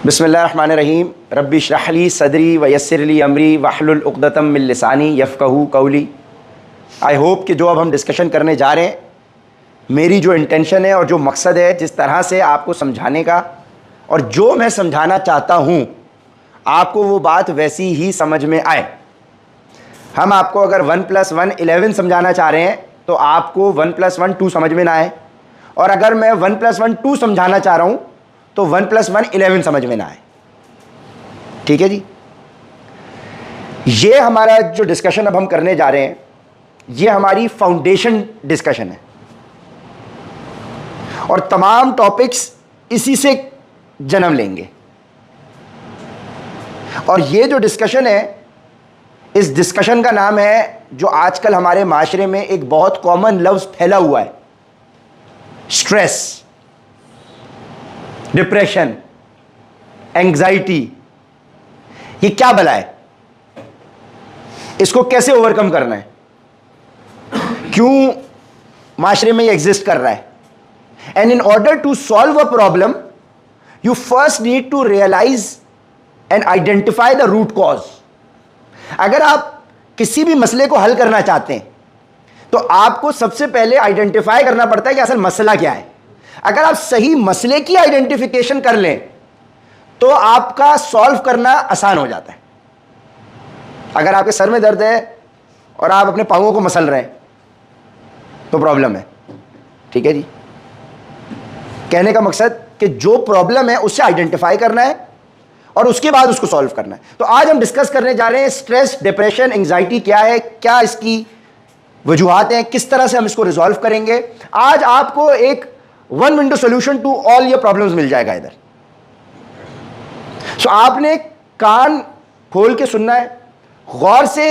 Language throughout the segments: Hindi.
बिस्मिल्लाहिर्रहमानिर्रहीम रब्बि इश्रह ली सदरी व यस्सिर ली अमरी वहलुल उक़दतम मिन लिसानी यफ़क़हू क़ौली। आई होप कि जो अब हम डिस्कशन करने जा रहे हैं, मेरी जो इंटेंशन है और जो मकसद है जिस तरह से आपको समझाने का, और जो मैं समझाना चाहता हूँ आपको वो बात वैसी ही समझ में आए। हम आपको अगर 1 + 1 11 समझाना चाह रहे हैं तो आपको 1 + 1 2 समझ में ना आए, और अगर मैं 1 + 1 2 समझाना चाह रहा हूँ तो 1 + 1 11 समझ में ना आए। ठीक है जी। ये हमारा जो डिस्कशन अब हम करने जा रहे हैं, ये हमारी फाउंडेशन डिस्कशन है, और तमाम टॉपिक्स इसी से जन्म लेंगे। और ये जो डिस्कशन है, इस डिस्कशन का नाम है, जो आजकल हमारे माशरे में एक बहुत कॉमन लफ्ज़ फैला हुआ है, स्ट्रेस, डिप्रेशन, एंग्जाइटी। ये क्या बला है, इसको कैसे ओवरकम करना है, क्यों माशरे में ये एग्जिस्ट कर रहा है। And in order to solve a problem you first need to realise and identify the root cause. अगर आप किसी भी मसले को हल करना चाहते हैं तो आपको सबसे पहले आइडेंटिफाई करना पड़ता है कि असल मसला क्या है। अगर आप सही मसले की आइडेंटिफिकेशन कर लें तो आपका सॉल्व करना आसान हो जाता है। अगर आपके सर में दर्द है और आप अपने पांवों को मसल रहे हैं तो प्रॉब्लम है। ठीक है जी। कहने का मकसद कि जो प्रॉब्लम है उससे आइडेंटिफाई करना है और उसके बाद उसको सॉल्व करना है। तो आज हम डिस्कस करने जा रहे हैं स्ट्रेस, डिप्रेशन, एंग्जाइटी क्या है, क्या इसकी वजूहात हैं, किस तरह से हम इसको रिजॉल्व करेंगे। आज आपको एक 1 window solution to all your problems मिल जाएगा इधर। सो आपने कान खोल के सुनना है, गौर से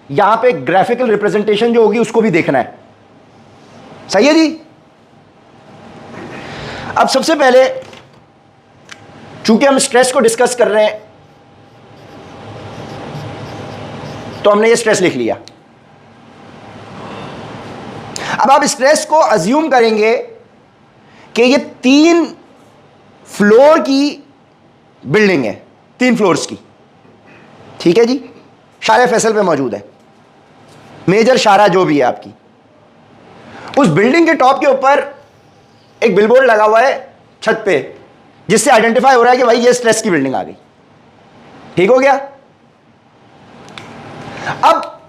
यहां पे ग्राफिकल रिप्रेजेंटेशन जो होगी उसको भी देखना है। सही है जी। अब सबसे पहले, चूंकि हम स्ट्रेस को डिस्कस कर रहे हैं तो हमने ये स्ट्रेस लिख लिया। अब आप स्ट्रेस को अज्यूम करेंगे कि ये 3 फ्लोर की बिल्डिंग है, 3 फ्लोर्स की। ठीक है जी। शारा फैसल पे मौजूद है, मेजर शारा जो भी है आपकी। उस बिल्डिंग के टॉप के ऊपर एक बिलबोर्ड लगा हुआ है छत पे, जिससे आइडेंटिफाई हो रहा है कि भाई ये स्ट्रेस की बिल्डिंग आ गई। ठीक हो गया। अब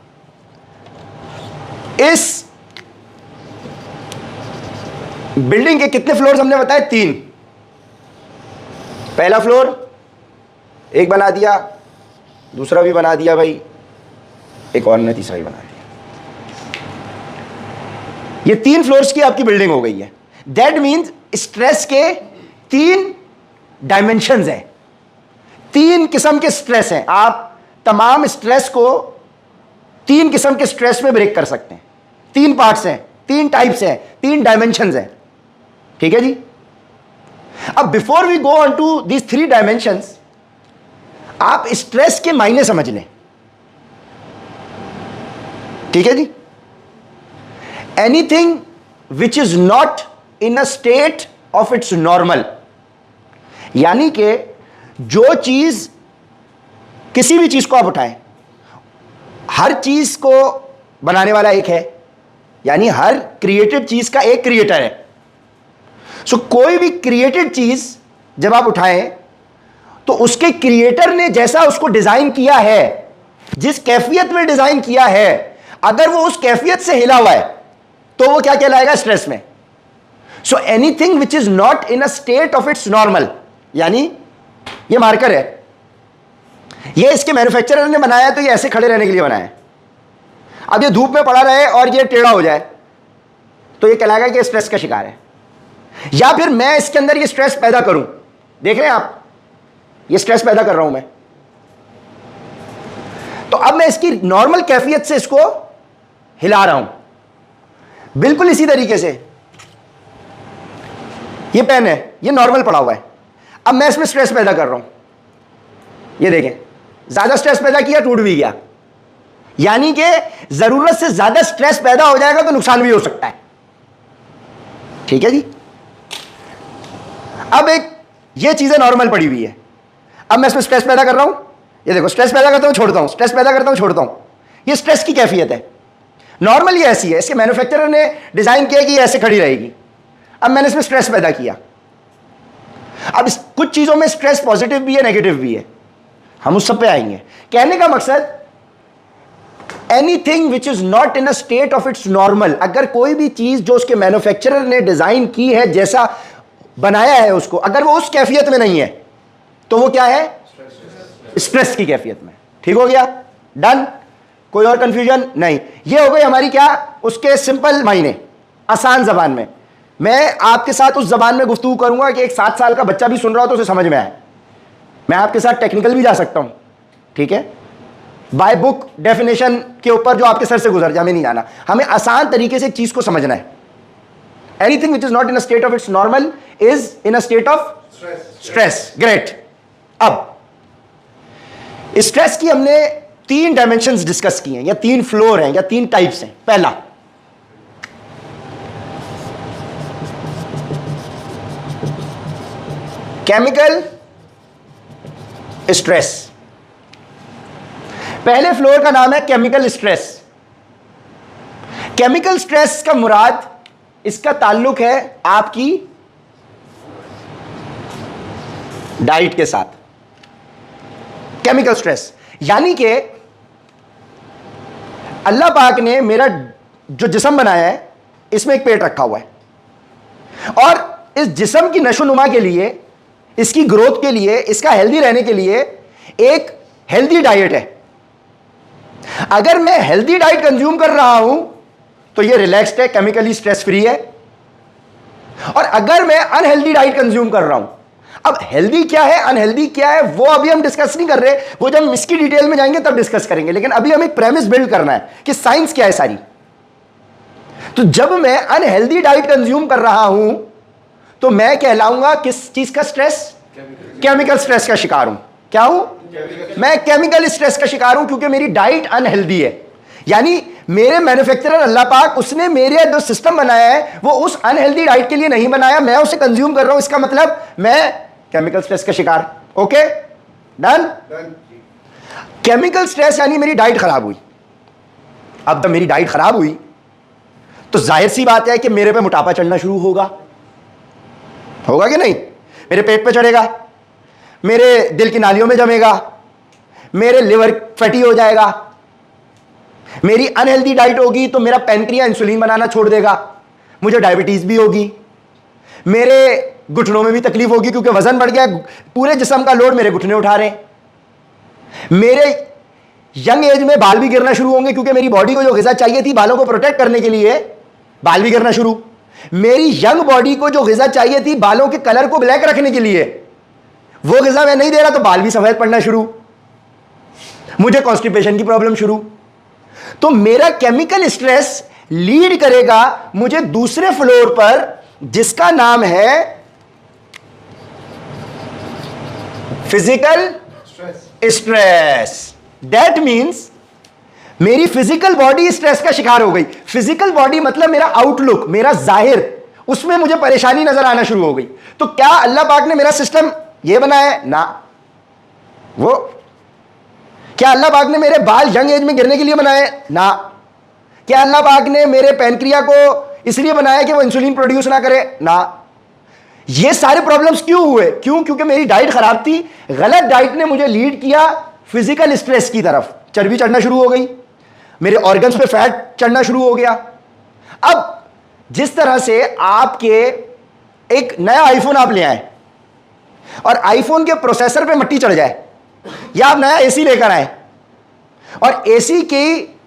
इस बिल्डिंग के कितने फ्लोर्स हमने बताए? 3। पहला फ्लोर एक बना दिया, दूसरा भी बना दिया भाई, एक और ने तीसरा भी बना दिया। ये 3 फ्लोर्स की आपकी बिल्डिंग हो गई है। दैट मीन्स स्ट्रेस के 3 डायमेंशंस हैं, 3 किस्म के स्ट्रेस हैं। आप तमाम स्ट्रेस को 3 किस्म के स्ट्रेस में ब्रेक कर सकते हैं। 3 पार्ट्स हैं, 3 टाइप्स हैं, 3 डायमेंशंस हैं। ठीक है जी। अब before we go on to these 3 dimensions, आप स्ट्रेस के मायने समझ लें। ठीक है जी। Anything which is not in a state of its normal, यानी कि जो चीज, किसी भी चीज को आप उठाएं, हर चीज को बनाने वाला एक है, यानी हर क्रिएटेड चीज का एक क्रिएटर है। सो कोई भी क्रिएटेड चीज जब आप उठाएं तो उसके क्रिएटर ने जैसा उसको डिजाइन किया है, जिस कैफियत में डिजाइन किया है, अगर वो उस कैफियत से हिला हुआ है तो वो क्या कहलाएगा? स्ट्रेस में। So anything which is not in a state of its normal, यानी ये मार्कर है, ये इसके मैन्युफैक्चरर ने बनाया है तो ये ऐसे खड़े रहने के लिए बनाया है। अब ये धूप में पड़ा रहे और ये टेढ़ा हो जाए तो ये कहलाएगा कि स्ट्रेस का शिकार है। या फिर मैं इसके अंदर ये स्ट्रेस पैदा करूं, देख रहे हैं आप, ये स्ट्रेस पैदा कर रहा हूं मैं, तो अब मैं इसकी नॉर्मल कैफियत से इसको हिला रहा हूं। बिल्कुल इसी तरीके से ये पेन है, ये नॉर्मल पड़ा हुआ है, अब मैं इसमें स्ट्रेस पैदा कर रहा हूं। ये देखें, ज्यादा स्ट्रेस पैदा किया, टूट भी गया। यानी कि जरूरत से ज्यादा स्ट्रेस पैदा हो जाएगा तो नुकसान भी हो सकता है। ठीक है जी। अब एक ये चीजें नॉर्मल पड़ी हुई है। अब मैं इसमें स्ट्रेस पैदा कर रहा हूं, ये देखो, स्ट्रेस पैदा करता हूं छोड़ता हूं, स्ट्रेस पैदा करता हूं छोड़ता हूं। ये स्ट्रेस की कैफियत है। नॉर्मल ये ऐसी है, इसके मैन्युफैक्चरर ने डिजाइन किया कि ये ऐसे खड़ी रहेगी। अब मैंने इसमें स्ट्रेस पैदा किया। अब कुछ चीजों में स्ट्रेस पॉजिटिव भी है, नेगेटिव भी है, हम उस सब पे आएंगे। कहने का मकसद, anything which is not in a state of its normal, अगर कोई भी चीज जो उसके मैन्युफैक्चरर ने डिजाइन की है, जैसा बनाया है उसको, अगर वो उस कैफियत में नहीं है तो वो क्या है? स्ट्रेस की कैफियत में। ठीक हो गया? डन? कोई और कंफ्यूजन नहीं? ये हो गई हमारी क्या, उसके सिंपल मायने, आसान जबान में। मैं आपके साथ उस जबान में गुफ्तगू करूंगा कि एक 7 साल का बच्चा भी सुन रहा हो तो उसे समझ में आए। मैं आपके साथ टेक्निकल भी जा सकता हूं, ठीक है, बाय बुक डेफिनेशन के ऊपर जो आपके सर से गुजर जाए, हमें नहीं जाना। हमें आसान तरीके से चीज को समझना है। Anything which is not in a state of its normal is in a state of stress. Great. अब स्ट्रेस की हमने 3 डायमेंशंस डिस्कस किए हैं, या 3 फ्लोर हैं, या 3 टाइप्स हैं। पहला, केमिकल स्ट्रेस। पहले फ्लोर का नाम है केमिकल स्ट्रेस। केमिकल स्ट्रेस का मुराद, इसका ताल्लुक है आपकी डाइट के साथ। केमिकल स्ट्रेस यानी कि अल्लाह पाक ने मेरा जो जिस्म बनाया है, इसमें एक पेट रखा हुआ है, और इस जिस्म की नशोनुमा के लिए, इसकी ग्रोथ के लिए, इसका हेल्दी रहने के लिए एक हेल्दी डाइट है। अगर मैं हेल्दी डाइट कंज्यूम कर रहा हूं तो यह रिलैक्स्ड है, केमिकली स्ट्रेस फ्री है। और अगर मैं अनहेल्दी डाइट कंज्यूम कर रहा हूं, अब हेल्दी क्या है, अनहेल्दी क्या है, वो अभी हम डिस्कस नहीं कर रहे, वो जब हम इसकी डिटेल में जाएंगे तब डिस्कस करेंगे। लेकिन अभी हम एक प्रेमिस बिल्ड करना है कि साइंस क्या है सारी। तो जब मैं अनहेल्दी डाइट कंज्यूम कर रहा हूं तो मैं कहलाऊंगा किस चीज का स्ट्रेस? केमिकल स्ट्रेस का शिकार हूं। क्या हूं? मैं केमिकल स्ट्रेस का शिकार हूं, क्योंकि मेरी डाइट अनहेल्दी है। यानी मेरे मैन्युफैक्चरर अल्लाह पाक, उसने मेरे जो सिस्टम बनाया है वो उस अनहेल्दी डाइट के लिए नहीं बनाया, मैं उसे कंज्यूम कर रहा हूं, इसका मतलब मैं केमिकल स्ट्रेस का शिकार। Okay, done? केमिकल स्ट्रेस यानी मेरी डाइट खराब हुई। अब जब मेरी डाइट खराब हुई तो जाहिर सी बात है कि मेरे पे मोटापा चढ़ना शुरू होगा। होगा कि नहीं? मेरे पेट पे चढ़ेगा, मेरे दिल की नालियों में जमेगा, मेरे लिवर फैटी हो जाएगा। मेरी अनहेल्दी डाइट होगी तो मेरा पैनक्रिया इंसुलिन बनाना छोड़ देगा, मुझे डायबिटीज भी होगी, मेरे घुटनों में भी तकलीफ होगी क्योंकि वजन बढ़ गया, पूरे जिस्म का लोड मेरे घुटने उठा रहे हैं। मेरे यंग एज में बाल भी गिरना शुरू होंगे क्योंकि मेरी बॉडी को जो ग़िज़ा चाहिए थी बालों को प्रोटेक्ट करने के लिए, बाल भी गिरना शुरू। मेरी यंग बॉडी को जो ग़िज़ा चाहिए थी बालों के कलर को ब्लैक रखने के लिए, वो ग़िज़ा मैं नहीं दे रहा तो बाल भी सफेद पड़ना शुरू, मुझे कॉन्स्टिपेशन की प्रॉब्लम शुरू। तो मेरा केमिकल स्ट्रेस लीड करेगा मुझे दूसरे फ्लोर पर, जिसका नाम है फिजिकल स्ट्रेस। दैट मींस मेरी फिजिकल बॉडी स्ट्रेस का शिकार हो गई। फिजिकल बॉडी मतलब मेरा आउटलुक, मेरा जाहिर, उसमें मुझे परेशानी नजर आना शुरू हो गई। तो क्या अल्लाह पाक ने मेरा सिस्टम यह बनाया है? ना। वो क्या अल्लाह पाक ने मेरे बाल यंग एज में गिरने के लिए बनाए? ना। क्या अल्लाह पाक ने मेरे पैनक्रिया को इसलिए बनाया कि वो इंसुलिन प्रोड्यूस ना करे? ना। ये सारे प्रॉब्लम्स क्यों हुए? क्योंकि मेरी डाइट खराब थी। गलत डाइट ने मुझे लीड किया फिजिकल स्ट्रेस की तरफ, चर्बी चढ़ना शुरू हो गई, मेरे ऑर्गन्स पे फैट चढ़ना शुरू हो गया। अब जिस तरह से आपके एक नया आईफोन आप ले आए और आईफोन के प्रोसेसर पे मिट्टी चढ़ जाए, या आप नया एसी लेकर आए और एसी की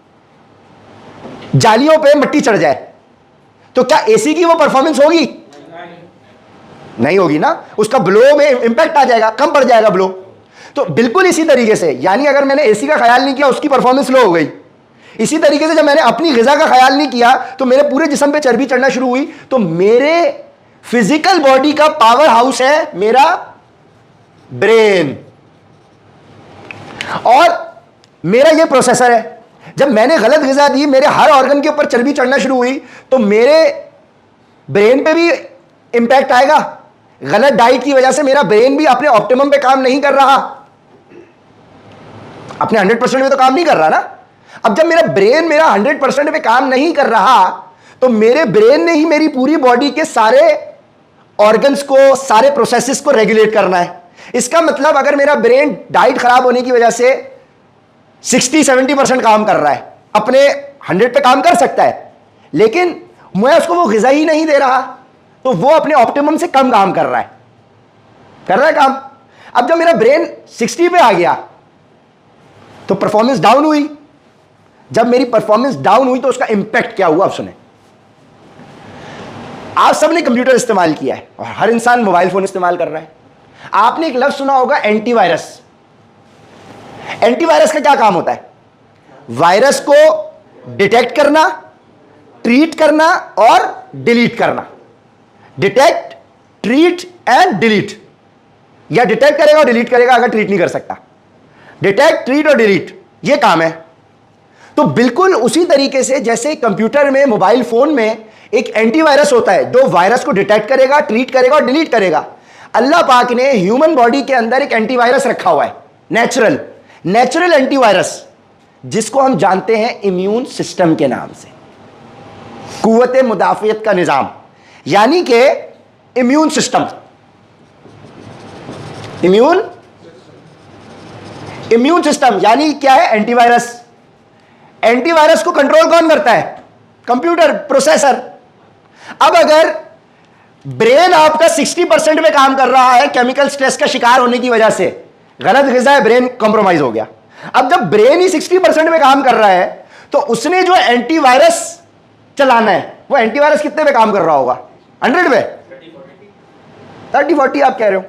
जालियों पे मिट्टी चढ़ जाए, तो क्या एसी की वो परफॉर्मेंस होगी? नहीं होगी ना। उसका ब्लो में इंपैक्ट आ जाएगा, कम पड़ जाएगा ब्लो। तो बिल्कुल इसी तरीके से, यानी अगर मैंने एसी का ख्याल नहीं किया उसकी परफॉर्मेंस लो हो गई। इसी तरीके से जब मैंने अपनी ग़िज़ा का ख्याल नहीं किया तो मेरे पूरे जिस्म पे चर्बी चढ़ना शुरू हुई। तो मेरे फिजिकल बॉडी का पावर हाउस है मेरा ब्रेन, और मेरा ये प्रोसेसर है। जब मैंने गलत ग़िज़ा दी, मेरे हर ऑर्गन के ऊपर चर्बी चढ़ना शुरू हुई, तो मेरे ब्रेन पे भी इंपैक्ट आएगा, गलत डाइट की वजह से मेरा ब्रेन भी अपने ऑप्टिमम पे काम नहीं कर रहा, अपने 100% में तो काम नहीं कर रहा ना। अब जब मेरा ब्रेन मेरा 100% पे काम नहीं कर रहा, तो मेरे ब्रेन ने ही मेरी पूरी बॉडी के सारे ऑर्गन्स को, सारे प्रोसेसेस को रेगुलेट करना है। इसका मतलब अगर मेरा ब्रेन डाइट खराब होने की वजह से 60-70% काम कर रहा है, अपने 100 पे काम कर सकता है, लेकिन मैं उसको वो ग़िज़ा ही नहीं दे रहा, तो वो अपने ऑप्टिमम से कम काम कर रहा है काम। अब जब मेरा ब्रेन 60 पे आ गया तो परफॉर्मेंस डाउन हुई। जब मेरी परफॉर्मेंस डाउन हुई तो उसका इंपैक्ट क्या हुआ, आप सुने। आप सबने कंप्यूटर इस्तेमाल किया है और हर इंसान मोबाइल फोन इस्तेमाल कर रहा है। आपने एक लफ्ज सुना होगा, एंटीवायरस। एंटीवायरस का क्या काम होता है? वायरस को डिटेक्ट करना, ट्रीट करना और डिलीट करना। डिटेक्ट, ट्रीट एंड डिलीट, या डिटेक्ट करेगा और डिलीट करेगा अगर ट्रीट नहीं कर सकता। डिटेक्ट, ट्रीट और डिलीट, ये काम है। तो बिल्कुल उसी तरीके से जैसे कंप्यूटर में, मोबाइल फोन में एक एंटीवायरस होता है जो वायरस को डिटेक्ट करेगा, ट्रीट करेगा और डिलीट करेगा, अल्लाह पाक ने ह्यूमन बॉडी के अंदर एक एंटीवायरस रखा हुआ है, नेचुरल एंटीवायरस, जिसको हम जानते हैं इम्यून सिस्टम के नाम से, कुव्वत मुदाफियत का निजाम, यानी कि इम्यून सिस्टम। इम्यून सिस्टम यानी क्या है? एंटीवायरस। एंटीवायरस को कंट्रोल कौन करता है? Computer, processor. अब अगर ब्रेन आपका 60% में काम कर रहा है, केमिकल स्ट्रेस का शिकार होने की वजह से, गलत ग़िज़ा है, ब्रेन कॉम्प्रोमाइज हो गया। अब जब ब्रेन ही 60% में काम कर रहा है, तो उसने जो एंटीवायरस चलाना है, वो एंटीवायरस कितने पे काम कर रहा होगा? 100 पे? 30-40 आप कह रहे हो।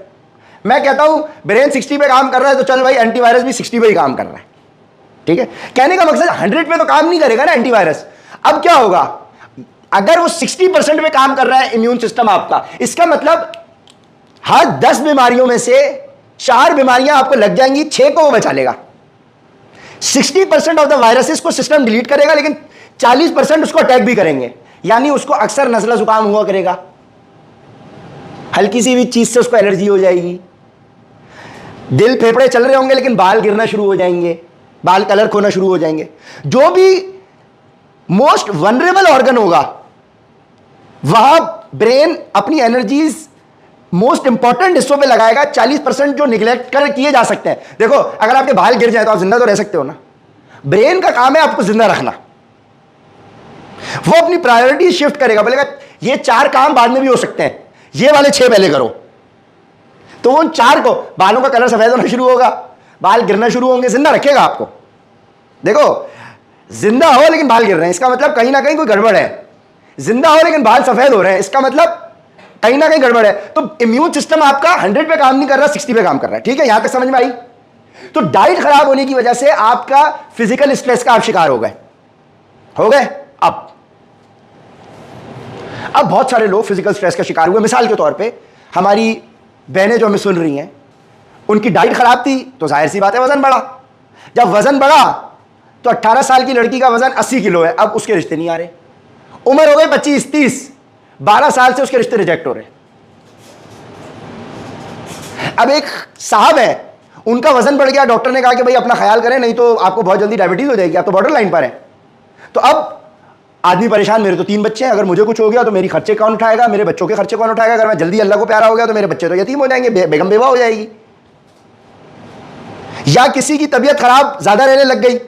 मैं कहता हूं ब्रेन 60 पे काम कर रहा है, तो चल भाई एंटीवायरस भी 60 पे ही काम कर रहा है। ठीक है, कहने का मकसद 100 पे तो काम नहीं करेगा ना एंटीवायरस। अब क्या होगा? अगर वो 60% पे काम कर रहा है इम्यून सिस्टम आपका, इसका मतलब हर 10 बीमारियों में से 4 बीमारियां आपको लग जाएंगी, 6 को वो बचा लेगा। 60% ऑफ द वायरसेस को सिस्टम डिलीट करेगा, लेकिन 40% उसको अटैक भी करेंगे, यानी उसको अक्सर नज़ला जुकाम हुआ करेगा, हल्की सी भी चीज से उसको एलर्जी हो जाएगी, दिल फेफड़े चल रहे होंगे लेकिन बाल गिरना शुरू हो जाएंगे, बाल कलर खोना शुरू हो जाएंगे। जो भी मोस्ट वनरेबल ऑर्गन होगा, वहां ब्रेन अपनी एनर्जीज मोस्ट इंपॉर्टेंट हिस्सों पे लगाएगा। 40% जो निगलेक्ट कर किए जा सकते हैं। देखो, अगर आपके बाल गिर जाए तो आप जिंदा तो रह सकते हो ना। ब्रेन का काम है आपको जिंदा रखना। वो अपनी प्रायोरिटी शिफ्ट करेगा, बोलेगा ये 4 काम बाद में भी हो सकते हैं, ये वाले 6 पहले करो। तो वो उन 4 को, बालों का कलर सफेद होना शुरू होगा, बाल गिरना शुरू होंगे, जिंदा रखेगा आपको। देखो, जिंदा हो लेकिन बाल गिर रहे हैं, इसका मतलब कहीं ना कहीं कोई गड़बड़ है। जिंदा हो लेकिन बाल सफेद हो रहे हैं, इसका मतलब कहीं ना कहीं गड़बड़ है। तो इम्यून सिस्टम आपका 100 पे काम नहीं कर रहा, 60 पे काम कर रहा है। ठीक है, यहां तक समझ में आई? तो डाइट खराब होने की वजह से आपका फिजिकल स्ट्रेस का आप शिकार हो गए। अब बहुत सारे लोग फिजिकल स्ट्रेस का शिकार हुए। मिसाल के तौर पे हमारी बहनें जो हमें सुन रही हैं, उनकी डाइट खराब थी तो जाहिर सी बात है वजन बढ़ा। जब वजन बढ़ा तो 18 साल की लड़की का वजन 80 किलो है, अब उसके रिश्ते नहीं आ रहे। उम्र हो गई 25-30, 12 साल से उसके रिश्ते रिजेक्ट हो रहे। अब एक साहब है, उनका वजन बढ़ गया, डॉक्टर ने कहा कि भाई अपना ख्याल करें, नहीं तो आपको बहुत जल्दी डायबिटीज हो जाएगी, आप तो बॉर्डर लाइन पर हैं। तो अब आदमी परेशान, मेरे तो 3 बच्चे हैं, अगर मुझे कुछ हो गया तो मेरी खर्चे कौन उठाएगा, मेरे बच्चों के खर्चे कौन उठाएगा, अगर मैं जल्दी अल्लाह को प्यारा हो गया तो मेरे बच्चे तो यतीम हो जाएंगे, बेगम बेवा हो जाएगी। या किसी की तबीयत खराब ज्यादा रहने लग गई,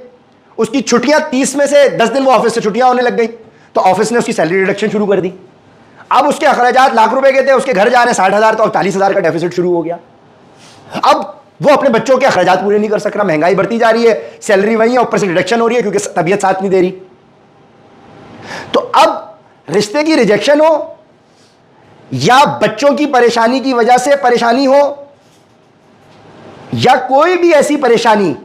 उसकी छुट्टियां 30 में से 10 दिन वो ऑफिस से छुट्टियां होने लग गई, तो ऑफिस ने उसकी सैलरी रिडक्शन शुरू कर दी। अब उसके अखराजात लाख रुपए के थे, उसके घर जा रहे हैं 60,000, तो अब 40,000 का डेफिसिट शुरू हो गया। अब वो अपने बच्चों के अखराजात पूरे नहीं कर सक रहा, महंगाई बढ़ती जा रही है, सैलरी वही है, ऊपर से रिडक्शन हो रही है क्योंकि तबीयत साथ नहीं दे रही। तो अब रिश्ते की रिजेक्शन हो या बच्चों की परेशानी की वजह से परेशानी हो, या कोई भी ऐसी परेशानी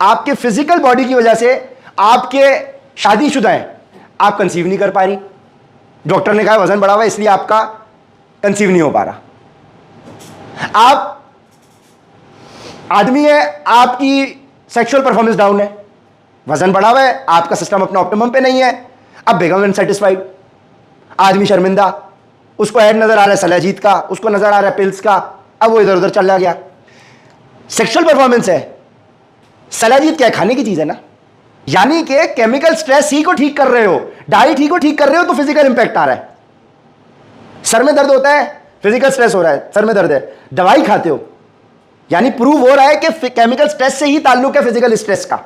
आपके फिजिकल बॉडी की वजह से, आपके शादीशुदा हैं, आप कंसीव नहीं कर पा रही, डॉक्टर ने कहा वजन बढ़ा हुआ है इसलिए आपका कंसीव नहीं हो पा रहा। आप आदमी है, आपकी सेक्सुअल परफॉर्मेंस डाउन है, वजन बढ़ा हुआ है, आपका सिस्टम अपना ऑप्टिमम पे नहीं है, अब बेगम अनसेटिस्फाइड, आदमी शर्मिंदा, उसको ऐड नजर आ रहा है सलाजीत का, उसको नजर आ रहा है पिल्स का, अब वो इधर उधर चला गया। सेक्सुअल परफॉर्मेंस है, सलाजीत क्या है, खाने की चीज है ना, यानी कि केमिकल स्ट्रेस ही को ठीक कर रहे हो, डाइट ही को ठीक कर रहे हो, तो फिजिकल इंपैक्ट आ रहा है। सर में दर्द होता है, फिजिकल स्ट्रेस हो रहा है, सर में दर्द है, दवाई खाते हो, यानी प्रूव हो रहा है कि केमिकल स्ट्रेस से ही ताल्लुक है फिजिकल स्ट्रेस का।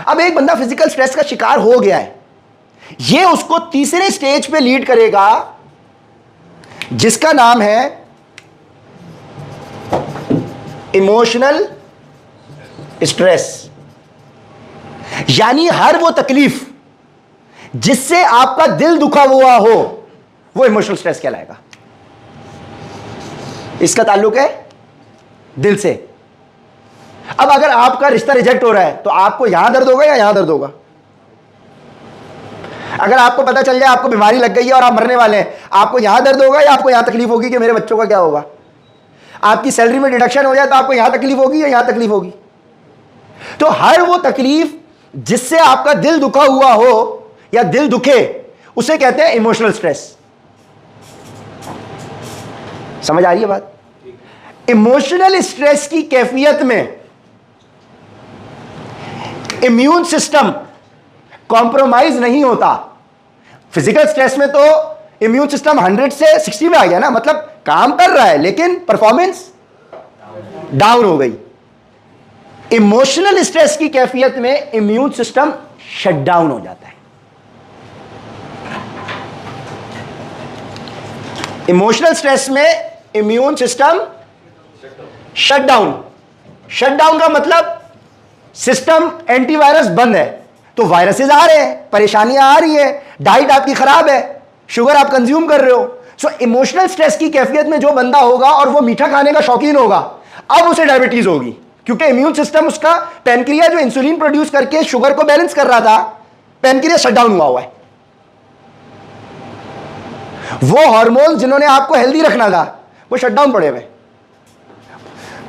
अब एक बंदा फिजिकल स्ट्रेस का शिकार हो गया है, यह उसको तीसरे स्टेज पे लीड करेगा जिसका नाम है इमोशनल स्ट्रेस। यानी हर वो तकलीफ जिससे आपका दिल दुखा हुआ हो वो इमोशनल स्ट्रेस कहलाएगा। इसका ताल्लुक है दिल से। अब अगर आपका रिश्ता रिजेक्ट हो रहा है तो आपको यहां दर्द होगा या यहां दर्द होगा? अगर आपको पता चल जाए आपको बीमारी लग गई है और आप मरने वाले हैं, आपको यहां दर्द होगा या आपको यहां तकलीफ होगी कि मेरे बच्चों का क्या होगा? आपकी सैलरी में डिडक्शन हो जाए तो आपको यहां तकलीफ होगी या यहां तकलीफ होगी? तो हर वो तकलीफ जिससे आपका दिल दुखा हुआ हो या दिल दुखे, उसे कहते हैं इमोशनल स्ट्रेस। समझ आ रही है बात? इमोशनल स्ट्रेस की कैफियत में इम्यून सिस्टम कॉम्प्रोमाइज नहीं होता। फिजिकल स्ट्रेस में तो इम्यून सिस्टम 100 से 60 में आ गया ना, मतलब काम कर रहा है लेकिन परफॉर्मेंस डाउन हो गई। इमोशनल स्ट्रेस की कैफियत में इम्यून सिस्टम शट डाउन हो जाता है। इमोशनल स्ट्रेस में इम्यून सिस्टम शट डाउन का मतलब सिस्टम एंटीवायरस बंद है, तो वायरसेस आ रहे हैं, परेशानियां आ रही हैं, डाइट आपकी खराब है, शुगर आप कंज्यूम कर रहे हो। सो इमोशनल स्ट्रेस की कैफियत में जो बंदा होगा और वो मीठा खाने का शौकीन होगा, अब उसे डायबिटीज होगी, क्योंकि इम्यून सिस्टम उसका पैनक्रिया जो इंसुलिन प्रोड्यूस करके शुगर को बैलेंस कर रहा था, पैनक्रिया शट डाउन हुआ है। वो हार्मोन जिन्होंने आपको हेल्दी रखना था वो शट डाउन पड़े हुए।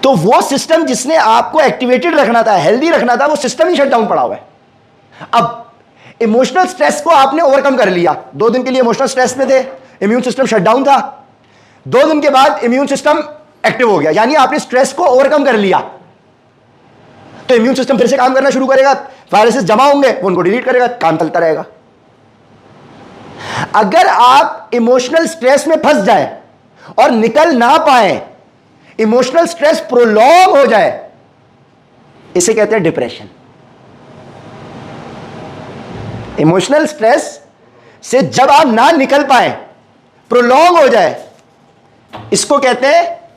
तो वो सिस्टम जिसने आपको एक्टिवेटेड रखना था, हेल्दी रखना था, वो सिस्टम ही शट डाउन पड़ा हुआ है। अब इमोशनल स्ट्रेस को आपने ओवरकम कर लिया, 2 दिन के लिए इमोशनल स्ट्रेस में थे, इम्यून सिस्टम शट डाउन था, 2 दिन के बाद इम्यून सिस्टम एक्टिव हो गया, यानी आपने स्ट्रेस को ओवरकम कर लिया, तो इम्यून सिस्टम फिर से काम करना शुरू करेगा, वायरसेस जमा होंगे, वो उनको डिलीट करेगा, काम चलता रहेगा। अगर आप इमोशनल स्ट्रेस में फंस जाए और निकल ना पाए, इमोशनल स्ट्रेस प्रोलॉन्ग हो जाए, इसे कहते हैं डिप्रेशन। इमोशनल स्ट्रेस से जब आप ना निकल पाए, प्रोलॉन्ग हो जाए, इसको कहते हैं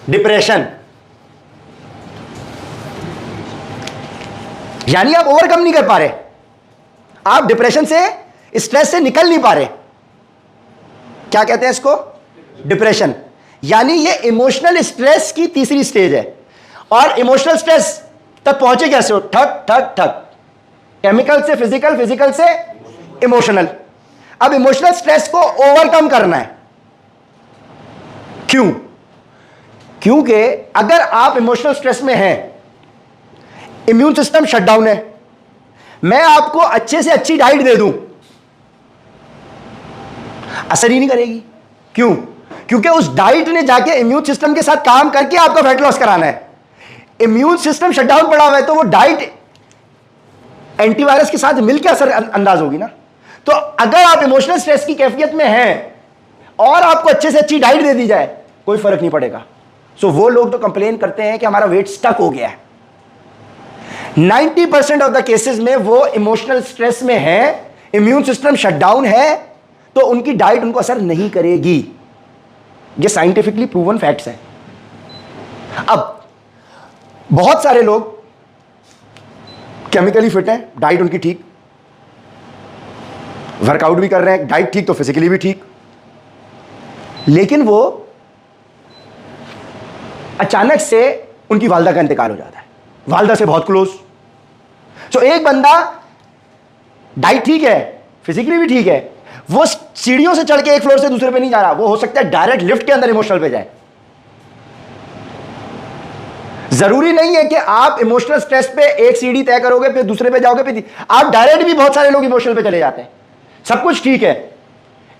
डिप्रेशन। यानी आप ओवरकम नहीं कर पा रहे, आप डिप्रेशन से, स्ट्रेस से निकल नहीं पा रहे। क्या कहते हैं इसको? डिप्रेशन। यानी ये इमोशनल स्ट्रेस की तीसरी स्टेज है। और इमोशनल स्ट्रेस तक पहुंचे कैसे हो? ठक ठक ठक, केमिकल से फिजिकल, फिजिकल से इमोशनल। अब इमोशनल स्ट्रेस को ओवरकम करना है। क्यों? क्योंकि अगर आप इमोशनल स्ट्रेस में हैं, इम्यून सिस्टम शटडाउन है, मैं आपको अच्छे से अच्छी डाइट दे दूं, असर ही नहीं करेगी। क्यों? क्योंकि उस डाइट ने जाके इम्यून सिस्टम के साथ काम करके आपका फैट लॉस कराना है। इम्यून सिस्टम शटडाउन पड़ा हुआ है, तो वो डाइट एंटीवायरस के साथ मिलकर असर अंदाज होगी ना। तो अगर आप इमोशनल स्ट्रेस की कैफियत में हैं और आपको अच्छे से अच्छी डाइट दे दी जाए, कोई फर्क नहीं पड़ेगा। सो वो लोग तो कंप्लेन करते हैं कि हमारा वेट स्टक हो गया है। 90% ऑफ द केसेस में वो इमोशनल स्ट्रेस में है, इम्यून सिस्टम शटडाउन है, तो उनकी डाइट उनको असर नहीं करेगी। ये साइंटिफिकली प्रूवन फैक्ट्स हैं। अब बहुत सारे लोग केमिकली फिट हैं, डाइट उनकी ठीक, वर्कआउट भी कर रहे हैं, डाइट ठीक, तो फिजिकली भी ठीक, लेकिन वो अचानक से उनकी वालदा का इंतकाल हो जाता है, वालदा से बहुत क्लोज। तो एक बंदा डाइट ठीक है, फिजिकली भी ठीक है, वो सीढ़ियों से चढ़ के एक फ्लोर से दूसरे पे नहीं जा रहा, वो हो सकता है डायरेक्ट लिफ्ट के अंदर इमोशनल पे जाए। जरूरी नहीं है कि आप इमोशनल स्ट्रेस पे एक सीढ़ी तय करोगे फिर दूसरे पे जाओगे, फिर आप डायरेक्ट भी, बहुत सारे लोग इमोशनल पे चले जाते हैं, सब कुछ ठीक है,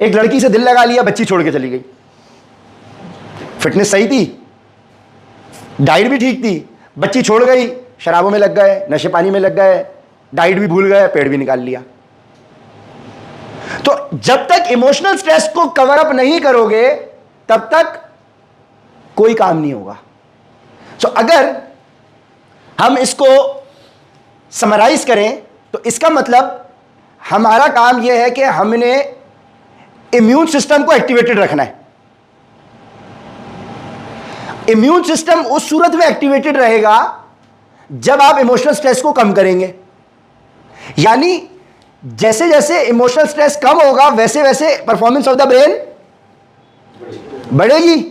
एक लड़की से दिल लगा लिया, बच्ची छोड़ के चली गई। फिटनेस सही थी, डाइट भी ठीक थी, बच्ची छोड़ गई, शराबों में लग गए, नशे पानी में लग गए, डाइट भी भूल गए, पेट भी निकाल लिया। तो जब तक इमोशनल स्ट्रेस को कवर अप नहीं करोगे तब तक कोई काम नहीं होगा। सो अगर हम इसको समराइज करें तो इसका मतलब हमारा काम यह है कि हमने इम्यून सिस्टम को एक्टिवेटेड रखना है। इम्यून सिस्टम उस सूरत में एक्टिवेटेड रहेगा जब आप इमोशनल स्ट्रेस को कम करेंगे। यानी जैसे जैसे इमोशनल स्ट्रेस कम होगा वैसे वैसे परफॉर्मेंस ऑफ द ब्रेन बढ़ेगी।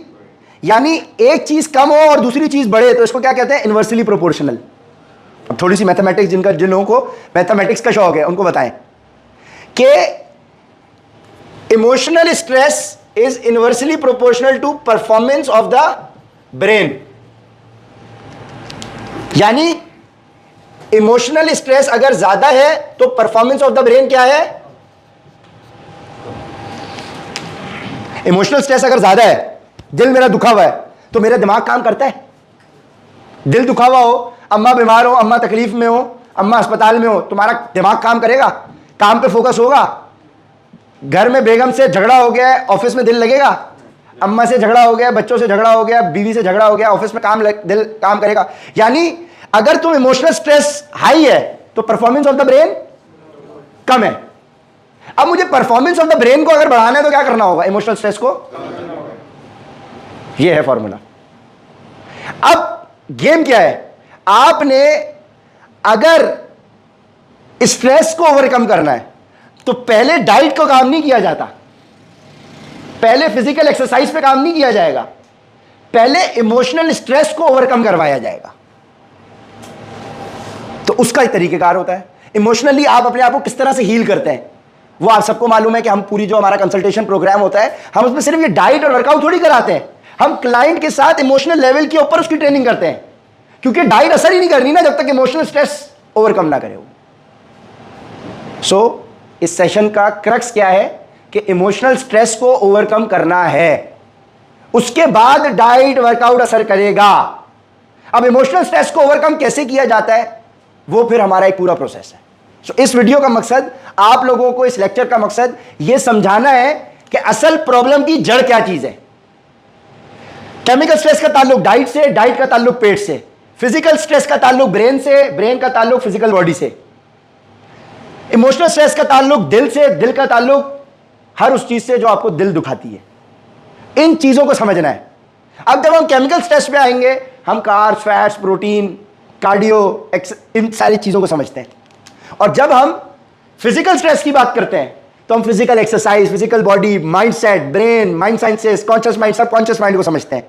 यानी एक चीज कम हो और दूसरी चीज बढ़े तो इसको क्या कहते हैं? Inversely proportional. अब थोड़ी सी मैथमेटिक्स जिन लोगों को मैथमेटिक्स का शौक है उनको बताएं कि emotional stress is inversely proportional to performance of the brain. यानी इमोशनल स्ट्रेस अगर ज्यादा है तो परफॉर्मेंस ऑफ द ब्रेन क्या है? इमोशनल स्ट्रेस अगर ज्यादा है, दिल मेरा दुखा हुआ है तो मेरा दिमाग काम करता है। दिल दुखा हुआ हो, अम्मा बीमार हो, अम्मा तकलीफ में हो, अम्मा अस्पताल में हो, तुम्हारा दिमाग काम करेगा, काम पे फोकस होगा। घर में बेगम से झगड़ा हो गया है, ऑफिस में दिल लगेगा। अम्मा से झगड़ा हो गया, बच्चों से झगड़ा हो गया, बीवी से झगड़ा हो गया, ऑफिस में दिल काम करेगा। यानी अगर तुम इमोशनल स्ट्रेस हाई है तो परफॉर्मेंस ऑफ द ब्रेन कम है। अब मुझे परफॉर्मेंस ऑफ द ब्रेन को अगर बढ़ाना है तो क्या करना होगा? इमोशनल स्ट्रेस को, यह है फॉर्मूला। अब गेम क्या है? आपने अगर स्ट्रेस को ओवरकम करना है तो पहले डाइट को काम नहीं किया जाता, पहले फिजिकल एक्सरसाइज पे काम नहीं किया जाएगा, पहले इमोशनल स्ट्रेस को ओवरकम करवाया जाएगा। तो उसका एक तरीकेकार होता है। इमोशनली आप अपने आप को किस तरह से हील करते हैं वो आप सबको मालूम है कि हम पूरी जो हमारा कंसल्टेशन प्रोग्राम होता है हम उसमें सिर्फ ये डाइट और वर्कआउट थोड़ी कराते हैं, हम क्लाइंट के साथ इमोशनल लेवल के ऊपर उसकी ट्रेनिंग करते हैं। क्योंकि डाइट असर ही नहीं करनी ना जब तक इमोशनल स्ट्रेस ओवरकम ना करे। सो इस सेशन का क्रक्स क्या है कि इमोशनल स्ट्रेस को ओवरकम करना है, उसके बाद डाइट वर्कआउट असर करेगा। अब इमोशनल स्ट्रेस को ओवरकम कैसे किया जाता है वो फिर हमारा एक पूरा प्रोसेस है। सो इस वीडियो का मकसद, आप लोगों को इस लेक्चर का मकसद यह समझाना है कि असल प्रॉब्लम की जड़ क्या चीज है। केमिकल स्ट्रेस का ताल्लुक डाइट से, डाइट का ताल्लुक पेट से, फिजिकल स्ट्रेस का ताल्लुक ब्रेन से, ब्रेन का ताल्लुक फिजिकल बॉडी से, इमोशनल स्ट्रेस का ताल्लुक दिल से, दिल का ताल्लुक हर उस चीज से जो आपको दिल दुखाती है। इन चीजों को समझना है। अब जब हम केमिकल स्ट्रेस पे आएंगे हम कार्ब्स, फैट्स, प्रोटीन, कार्डियो, इन सारी चीजों को समझते हैं। और जब हम फिजिकल स्ट्रेस की बात करते हैं तो हम physical exercise, physical body, mindset, brain, mind sciences, conscious mind, subconscious mind को समझते हैं।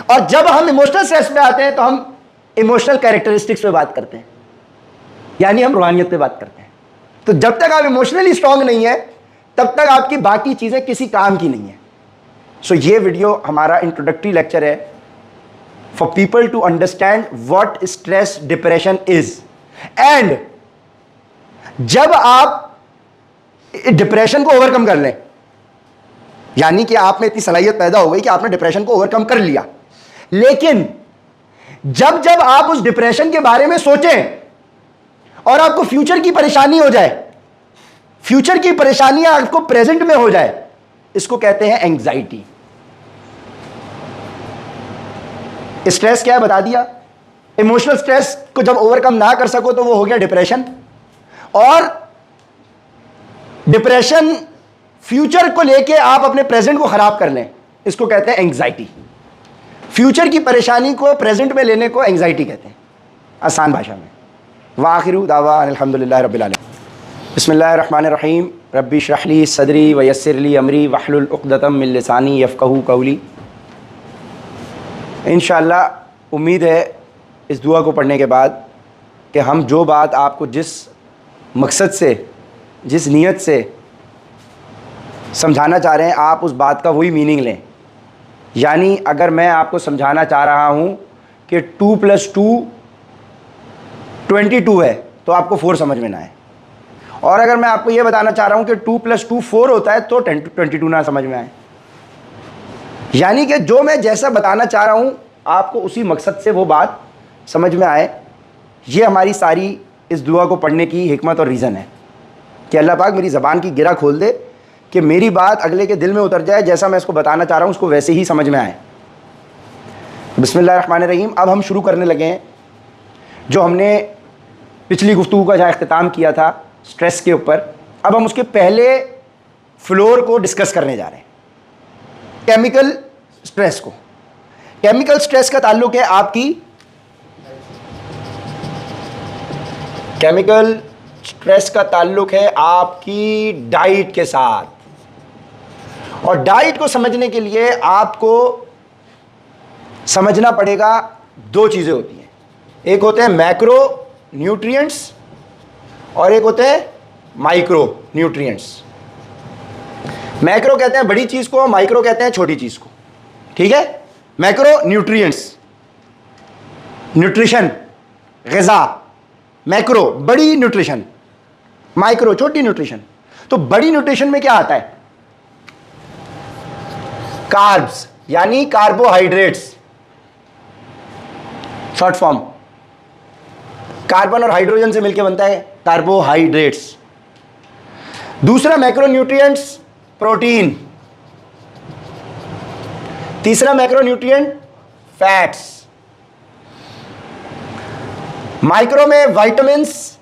और जब हम इमोशनल स्ट्रेस पे आते हैं तो हम इमोशनल कैरेक्टरिस्टिक्स पे बात करते हैं, यानी हम रूहानियत पे बात करते हैं। तो जब तक आप इमोशनली स्ट्रांग नहीं है तब तक आपकी बाकी चीजें किसी काम की नहीं है। सो ये वीडियो हमारा इंट्रोडक्टरी लेक्चर है for people to understand what stress depression is. And जब आप डिप्रेशन को ओवरकम कर लें, यानी कि आप में इतनी सलाहियत पैदा हो गई कि आपने डिप्रेशन को ओवरकम कर लिया, लेकिन जब जब आप उस डिप्रेशन के बारे में सोचें और आपको फ्यूचर की परेशानी हो जाए, फ्यूचर की परेशानियां आपको प्रेजेंट में हो जाए, इसको कहते हैं एंग्जाइटी। स्ट्रेस क्या है बता दिया। इमोशनल स्ट्रेस को जब ओवरकम ना कर सको तो वो हो गया डिप्रेशन। और डिप्रेशन फ्यूचर को लेके आप अपने प्रेजेंट को खराब कर लें, इसको कहते हैं एंग्जाइटी। फ्यूचर की परेशानी को प्रेजेंट में लेने को एंग्जाइटी कहते हैं आसान भाषा में। वाखिरु दावा अल्हम्दुलिल्लाहि रब्बिल आलमीन। बिस्मिल्लाहिर्रहमानिर्रहीम। रब्बि इश्रह ली सदरी व यस्सिर ली अमरी वहलुल उक़दतम मिन लिसानी यफ़क़हू क़ौली। इंशाअल्लाह उम्मीद है इस दुआ को पढ़ने के बाद कि हम जो बात आपको जिस मकसद से, जिस नीयत से समझाना चाह रहे हैं आप उस बात का वही मीनिंग लें। यानी अगर मैं आपको समझाना चाह रहा हूँ कि 2 + 2 22 है तो आपको 4 समझ में ना आए, और अगर मैं आपको यह बताना चाह रहा हूं कि 2 + 2 4 होता है तो 22 ना समझ में आए। यानी कि जो मैं जैसा बताना चाह रहा हूं आपको उसी मकसद से वो बात समझ में आए। ये हमारी सारी इस दुआ को पढ़ने की हिकमत और रीज़न है कि अल्लाह पाक मेरी ज़बान की गिरा खोल दे कि मेरी बात अगले के दिल में उतर जाए, जैसा मैं इसको बताना चाह रहा हूँ उसको वैसे ही समझ में आए। बिस्मिल्लाहिर्रहमानिर्रहीम। अब हम शुरू करने लगे हैं जो हमने पिछली गुफ्तगू का जहाँ अख्तिताम किया था स्ट्रेस के ऊपर। अब हम उसके पहले फ्लोर को डिस्कस करने जा रहे हैं, केमिकल स्ट्रेस को। केमिकल स्ट्रेस का ताल्लुक है आपकी केमिकल स्ट्रेस का ताल्लुक है आपकी डाइट के साथ। और डाइट को समझने के लिए आपको समझना पड़ेगा दो चीज़ें होती हैं, एक होते हैं मैक्रो न्यूट्रिएंट्स और एक होते हैं माइक्रो न्यूट्रिएंट्स। मैक्रो कहते हैं बड़ी चीज़ को, माइक्रो कहते हैं छोटी चीज़ को। ठीक है, मैक्रो न्यूट्रिएंट्स, न्यूट्रिशन, ग़िज़ा। मैक्रो बड़ी न्यूट्रिशन, माइक्रो छोटी न्यूट्रिशन। तो बड़ी न्यूट्रिशन में क्या आता है? कार्ब्स यानी कार्बोहाइड्रेट्स, शॉर्ट फॉर्म। कार्बन और हाइड्रोजन से मिलकर बनता है कार्बोहाइड्रेट्स। दूसरा मैक्रो न्यूट्रिएंट्स प्रोटीन। तीसरा मैक्रो न्यूट्रिएंट फैट्स। माइक्रो में विटामिन्स,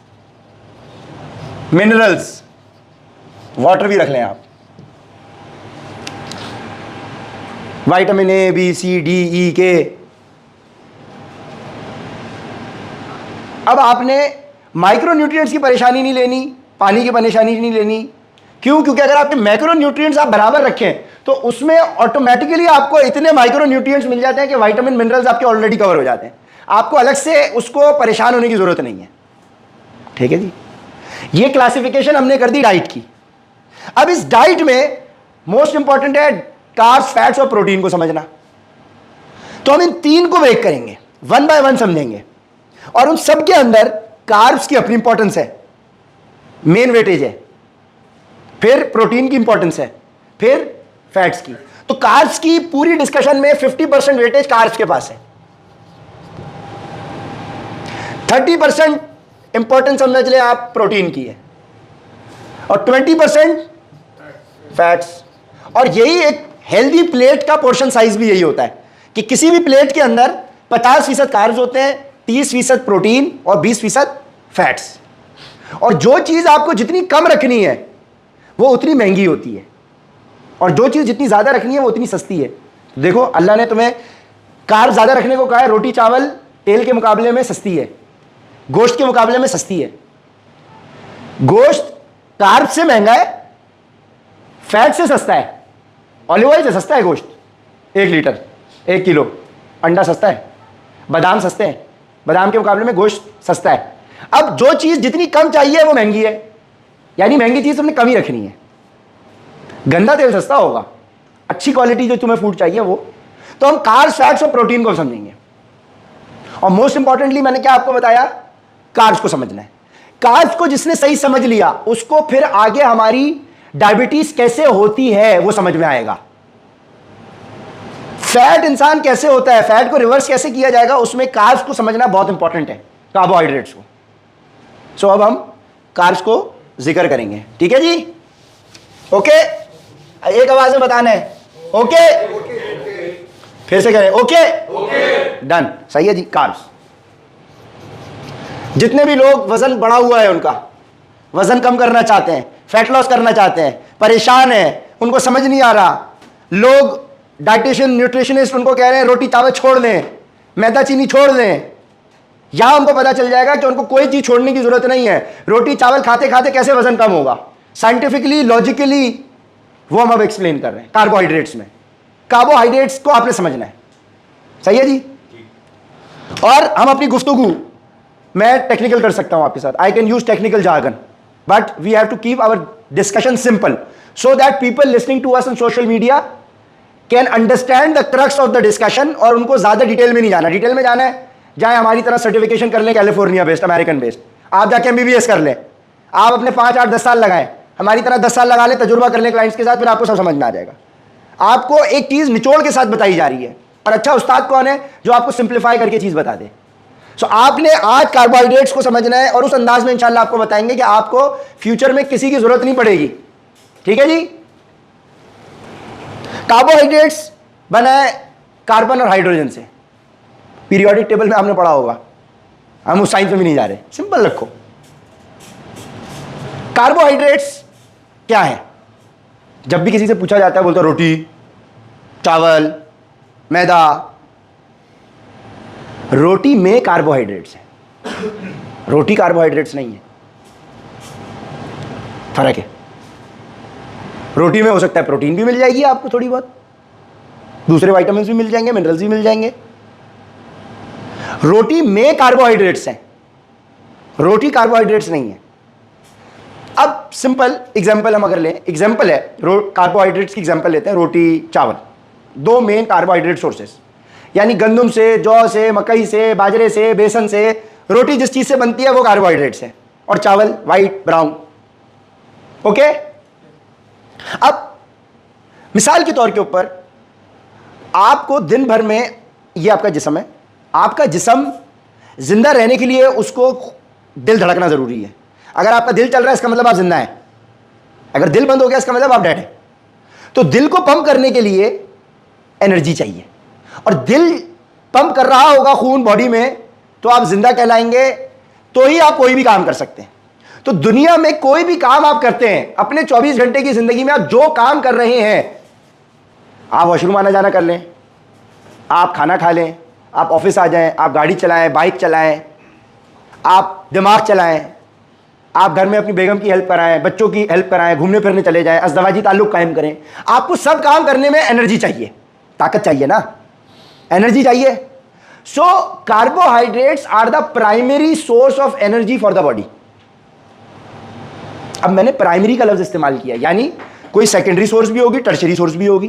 मिनरल्स, वाटर भी रख लें आप, vitamin A, B, C, D, E, K. अब आपने माइक्रो न्यूट्रिएंट्स की परेशानी नहीं लेनी, पानी की परेशानी नहीं लेनी। क्यों? क्योंकि अगर आपके मैक्रो न्यूट्रिएंट्स आप बराबर रखें तो उसमें ऑटोमेटिकली आपको इतने माइक्रो न्यूट्रिएंट्स मिल जाते हैं कि विटामिन मिनरल्स आपके ऑलरेडी कवर हो जाते हैं। आपको अलग से उसको परेशान होने की जरूरत नहीं है। ठीक है जी, ये क्लासिफिकेशन हमने कर दी डाइट की। अब इस डाइट में मोस्ट इंपॉर्टेंट है कार्ब्स, फैट्स और प्रोटीन को समझना। तो हम इन तीन को ब्रेक करेंगे, वन बाय वन समझेंगे। और उन सब के अंदर कार्ब्स की अपनी इंपॉर्टेंस है, मेन वेटेज है, फिर प्रोटीन की इंपॉर्टेंस है, फिर फैट्स की। तो कार्ब्स की पूरी डिस्कशन में 50% वेटेज कार्ब्स के पास है, 30% इंपॉर्टेंस समझ ले आप प्रोटीन की है, और 20% फैट्स। और यही एक हेल्दी प्लेट का पोर्शन साइज भी यही होता है कि किसी भी प्लेट के अंदर 50% कार्ब्स होते हैं, 30% प्रोटीन और 20% फैट्स। और जो चीज़ आपको जितनी कम रखनी है वो उतनी महंगी होती है, और जो चीज़ जितनी ज़्यादा रखनी है वो उतनी सस्ती है। देखो अल्लाह ने तुम्हें कार्ब ज़्यादा रखने को कहा है। रोटी चावल तेल के मुकाबले में सस्ती है, गोश्त के मुकाबले में सस्ती है। गोश्त कार्ब से महंगा है, फैट से सस्ता है, ऑलिव ऑयल से सस्ता है गोश्त 1 लीटर 1 किलो। अंडा सस्ता है, बादाम सस्ते हैं, बादाम के मुकाबले में गोश्त सस्ता है। अब जो चीज़ जितनी कम चाहिए वो महंगी है, यानी महंगी चीज़ तुमने कम ही रखनी है। गंदा तेल सस्ता होगा, अच्छी क्वालिटी जो तुम्हें फूड चाहिए वो। तो हम कार्ब्स, फैट्स और प्रोटीन को समझेंगे। और मोस्ट इंपॉर्टेंटली मैंने क्या आपको बताया, कार्ब्स को समझना है। कार्ब्स को जिसने सही समझ लिया उसको फिर आगे हमारी डायबिटीज कैसे होती है वो समझ में आएगा। फैट इंसान कैसे होता है, फैट को रिवर्स कैसे किया जाएगा, उसमें कार्ब्स को समझना बहुत इंपॉर्टेंट है, कार्बोहाइड्रेट्स को। सो अब हम कार्ब्स को जिक्र करेंगे। ठीक है जी, ओके? एक आवाज में बताना है, ओके? फिर से करें, ओके? डन, सही है जी। कार्ब्स, जितने भी लोग वजन बढ़ा हुआ है, उनका वजन कम करना चाहते हैं, फैट लॉस करना चाहते हैं, परेशान है, उनको समझ नहीं आ रहा, लोग डाइटिशियन, न्यूट्रिशनिस्ट उनको कह रहे हैं रोटी चावल छोड़ दें, मैदा चीनी छोड़ दें, यहां उनको पता चल जाएगा कि उनको कोई चीज छोड़ने की जरूरत नहीं है। रोटी चावल खाते खाते कैसे वजन कम होगा, साइंटिफिकली, लॉजिकली, वो हम अब एक्सप्लेन कर रहे हैं। कार्बोहाइड्रेट्स में, कार्बोहाइड्रेट्स को आपने समझना है, सही है जी? और हम अपनी गुफ्तगू, मैं टेक्निकल कर सकता हूं आपके साथ, I can use technical jargon, but we have to keep our discussion simple so that people listening to us on social media can understand the crux of the discussion. और उनको ज्यादा डिटेल में नहीं जाना, डिटेल में जाना है जाए हमारी तरह सर्टिफिकेशन कर लें, कैलिफोर्निया बेस्ड, अमेरिकन बेस्ड, आप जाके एमबीबीएस कर लें, आप अपने 5, 8, 10 साल लगाएं, हमारी तरह 10 साल लगा लें, तजुर्बा कर लें क्लाइंट्स के साथ, फिर आपको सब समझ में आ जाएगा। आपको एक चीज निचोड़ के साथ बताई जा रही है, और अच्छा उस्ताद कौन है जो आपको सिंप्लीफाई करके चीज बता दे। सो आपने आज कार्बोहाइड्रेट्स को समझना है, और उस अंदाज में इंशाल्लाह आपको बताएंगे कि आपको फ्यूचर में किसी की जरूरत नहीं पड़ेगी। ठीक है जी। कार्बोहाइड्रेट्स बना है कार्बन और हाइड्रोजन से, पीरियोडिक टेबल में आपने पढ़ा होगा, हम उस साइंस में भी नहीं जा रहे, सिंपल रखो। कार्बोहाइड्रेट्स क्या है? जब भी किसी से पूछा जाता है बोलता रोटी, चावल, मैदा। रोटी में कार्बोहाइड्रेट्स है, रोटी कार्बोहाइड्रेट्स नहीं है, फर्क है। रोटी में हो सकता है प्रोटीन भी मिल जाएगी आपको थोड़ी बहुत, दूसरे विटामिन भी मिल जाएंगे, मिनरल्स भी मिल जाएंगे। रोटी में कार्बोहाइड्रेट्स हैं, रोटी कार्बोहाइड्रेट्स नहीं है। अब सिंपल एग्जांपल हम अगर लें, एग्जांपल है कार्बोहाइड्रेट्स की एग्जांपल लेते हैं, रोटी चावल, दो मेन कार्बोहाइड्रेट सोर्सेस, यानी गंदम से, जौ से, मकई से, बाजरे से, बेसन से रोटी जिस चीज से बनती है वो कार्बोहाइड्रेट्स है, और चावल वाइट ब्राउन। ओके। अब मिसाल के तौर के ऊपर आपको दिन भर में, ये आपका जिस्म है, आपका जिस्म जिंदा रहने के लिए उसको दिल धड़कना जरूरी है। अगर आपका दिल चल रहा है इसका मतलब आप जिंदा हैं, अगर दिल बंद हो गया इसका मतलब आप डेड हैं। तो दिल को पंप करने के लिए एनर्जी चाहिए, और दिल पंप कर रहा होगा खून बॉडी में तो आप जिंदा कहलाएंगे, तो ही आप कोई भी काम कर सकते हैं। तो दुनिया में कोई भी काम आप करते हैं अपने 24 घंटे की जिंदगी में, आप जो काम कर रहे हैं, आप वॉशरूम आना जाना कर लें, आप खाना खा लें, आप ऑफिस आ जाएं, आप गाड़ी चलाएं, बाइक चलाएं, आप दिमाग चलाएं, आप घर में अपनी बेगम की हेल्प कराएं, बच्चों की हेल्प कराएं, घूमने फिरने चले जाएं, अज़दवाजी ताल्लुक कायम करें, आपको सब काम करने में एनर्जी चाहिए, ताकत चाहिए ना, एनर्जी चाहिए। So carbohydrates are the primary source of energy for the body. अब मैंने प्राइमरी का लफ्ज इस्तेमाल किया, यानी कोई सेकेंडरी सोर्स भी होगी, टर्शरी सोर्स भी होगी।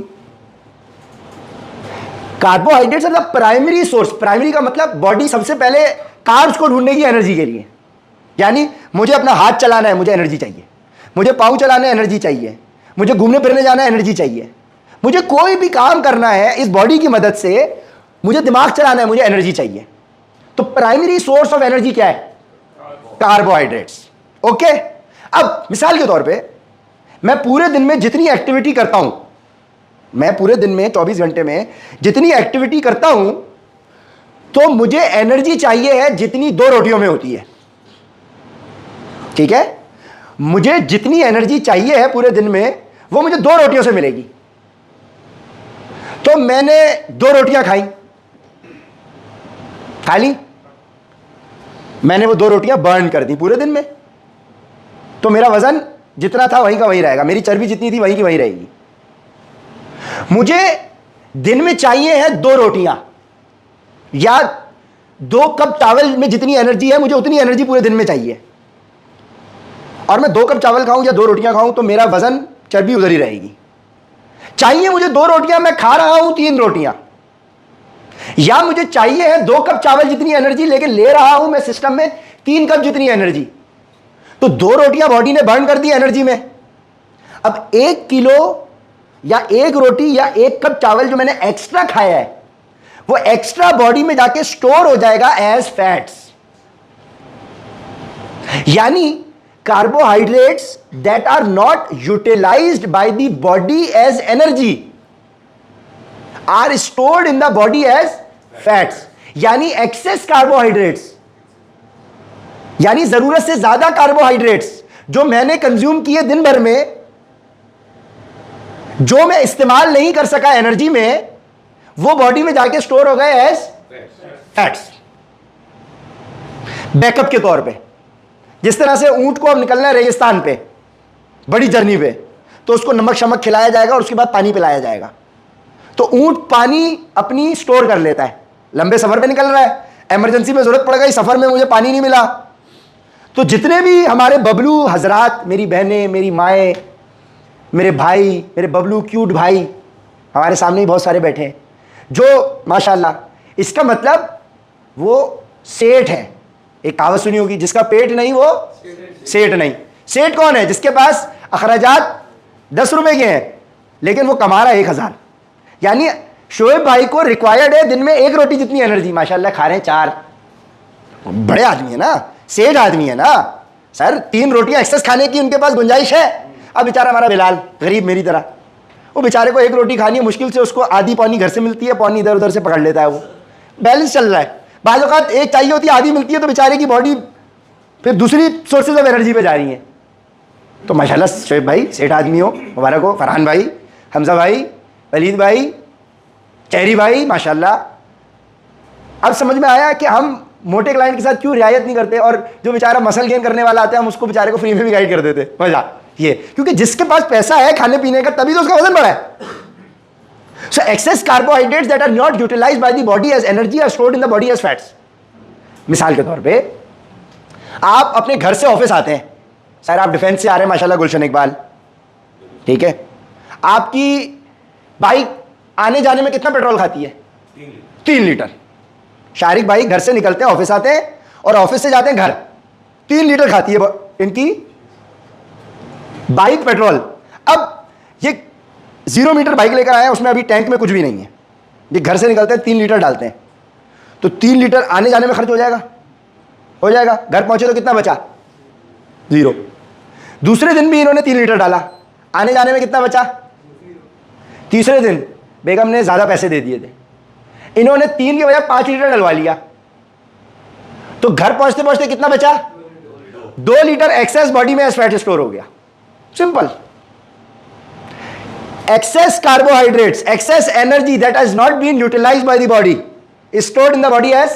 Carbohydrates are the primary source. Primary का मतलब बॉडी सबसे पहले कार्ब्स को ढूंढने की एनर्जी के लिए, यानी मुझे अपना हाथ चलाना है, मुझे एनर्जी चाहिए, मुझे पाँव चलाना है, एनर्जी चाहिए, मुझे घूमने फिरने जाना है, एनर्जी चाहिए, मुझे कोई भी काम करना है इस बॉडी की मदद से, मुझे दिमाग चलाना है, मुझे एनर्जी चाहिए। तो प्राइमरी सोर्स ऑफ एनर्जी क्या है? कार्बोहाइड्रेट्स। ओके। अब मिसाल के तौर पे मैं पूरे दिन में जितनी एक्टिविटी करता हूं, मैं पूरे दिन में 24 घंटे में जितनी एक्टिविटी करता हूं, तो मुझे एनर्जी चाहिए है जितनी 2 रोटियों में होती है। ठीक है, मुझे जितनी एनर्जी चाहिए है पूरे दिन में वो मुझे 2 रोटियों से मिलेगी। तो मैंने 2 रोटियां खाई, खा ली, मैंने वो 2 रोटियां बर्न कर दी पूरे दिन में, तो मेरा वजन जितना था वहीं का वहीं रहेगा, मेरी चर्बी जितनी थी वहीं की वहीं रहेगी। मुझे दिन में चाहिए है 2 रोटियां, या 2 कप चावल में जितनी एनर्जी है मुझे उतनी एनर्जी पूरे दिन में चाहिए, और मैं 2 कप चावल खाऊं या 2 रोटियां खाऊं तो मेरा वजन, चर्बी उधर ही रहेगी। चाहिए मुझे 2 रोटियां, मैं खा रहा हूं 3 रोटियां, या मुझे चाहिए है 2 कप चावल जितनी एनर्जी, लेकिन ले रहा हूं मैं सिस्टम में 3 कप जितनी एनर्जी। तो 2 रोटियां बॉडी ने बर्न कर दी एनर्जी में। अब 1 किलो या 1 रोटी या 1 कप चावल जो मैंने एक्स्ट्रा खाया है, वो एक्स्ट्रा बॉडी में जाके स्टोर हो जाएगा एज फैट्स। यानी carbohydrates that are not utilised by the body as energy are stored in the body as fats, यानी एक्सेस कार्बोहाइड्रेट्स, यानी जरूरत से ज्यादा कार्बोहाइड्रेट्स जो मैंने कंज्यूम किए दिन भर में, जो मैं इस्तेमाल नहीं कर सका एनर्जी में, वो बॉडी में जाके स्टोर हो गए एज फैट्स, बैकअप के तौर पे। जिस तरह से ऊंट को अब निकलना है रेगिस्तान पे, बड़ी जर्नी पे, तो उसको नमक शमक खिलाया जाएगा और उसके बाद पानी पिलाया जाएगा। तो ऊंट पानी अपनी स्टोर कर लेता है, लंबे सफर पे निकल रहा है, इमरजेंसी में जरूरत पड़ गई, सफर में मुझे पानी नहीं मिला, तो जितने भी हमारे बबलू हजरात, मेरी बहनें, मेरी माएँ, मेरे भाई, मेरे बबलू क्यूट भाई हमारे सामने ही बहुत सारे बैठे हैं, जो माशाल्लाह, इसका मतलब वो सेठ है। एक कहावत सुनी होगी, जिसका पेट नहीं वो सेठ नहीं। सेठ कौन है? जिसके पास अखराजात 10 रुपए के हैं लेकिन वो कमा रहा है 1000। यानी शोएब भाई को रिक्वायर्ड है दिन में 1 रोटी जितनी एनर्जी, माशाल्लाह खा रहे हैं 4। बड़े आदमी है ना, सेठ आदमी है ना सर, 3 रोटियां एक्सेस खाने की उनके पास गुंजाइश है। अब बेचारा हमारा बिलाल गरीब मेरी तरह, वो बेचारे को 1 रोटी खानी है, मुश्किल से उसको आधी पौनी घर से मिलती है, पौनी इधर उधर से पकड़ लेता है, वो बैलेंस चल रहा है। बाज़ औक़ात एक चाहिए होती है, आधी मिलती है, तो बेचारे की बॉडी फिर दूसरी सोर्सेज ऑफ एनर्जी पे जा रही है। तो माशाल्लाह शोएब भाई सेठ आदमी हो, मुबारक हो। फरहान भाई, हमजा भाई, वलीद भाई, चेहरी भाई, माशाल्लाह। अब समझ में आया कि हम मोटे क्लाइंट के साथ क्यों रियायत नहीं करते, और जो बेचारा मसल गेन करने वाला आता है हम उसको बेचारे को फ्री में भी गाइड कर देते। मजा ये, क्योंकि जिसके पास पैसा है खाने पीने का तभी तो उसका वजन बढ़ा है। So excess carbohydrates that are not utilised by the body as energy are stored in the body as fats. मिसाल के तौर पे आप अपने घर से ऑफिस आते हैं, सर आप डिफेंस से आ रहे हैं माशाल्लाह गुलशन इकबाल, ठीक है, आपकी बाइक आने जाने में कितना पेट्रोल खाती है? 3 लीटर। शारिक भाई घर से निकलते हैं, ऑफिस आते हैं और ऑफिस से जाते हैं घर, 3 लीटर खाती है इनकी बाइक पेट्रोल। अब ये 0 मीटर बाइक लेकर आए हैं, उसमें अभी टैंक में कुछ भी नहीं है, ये घर से निकलते हैं 3 लीटर डालते हैं, तो 3 लीटर आने जाने में खर्च हो जाएगा, हो जाएगा। घर पहुंचे तो कितना बचा? 0। दूसरे दिन भी इन्होंने 3 लीटर डाला, आने जाने में कितना बचा? तीसरे दिन बेगम ने ज्यादा पैसे दे दिए थे, इन्होंने 3 की बजाय 5 लीटर डलवा लिया, तो घर पहुंचते पहुंचते कितना बचा? 2 लीटर एक्सेस बॉडी में फैट स्टोर हो गया। Simple. Excess carbohydrates, excess energy that has not been utilised by the body is stored in the body as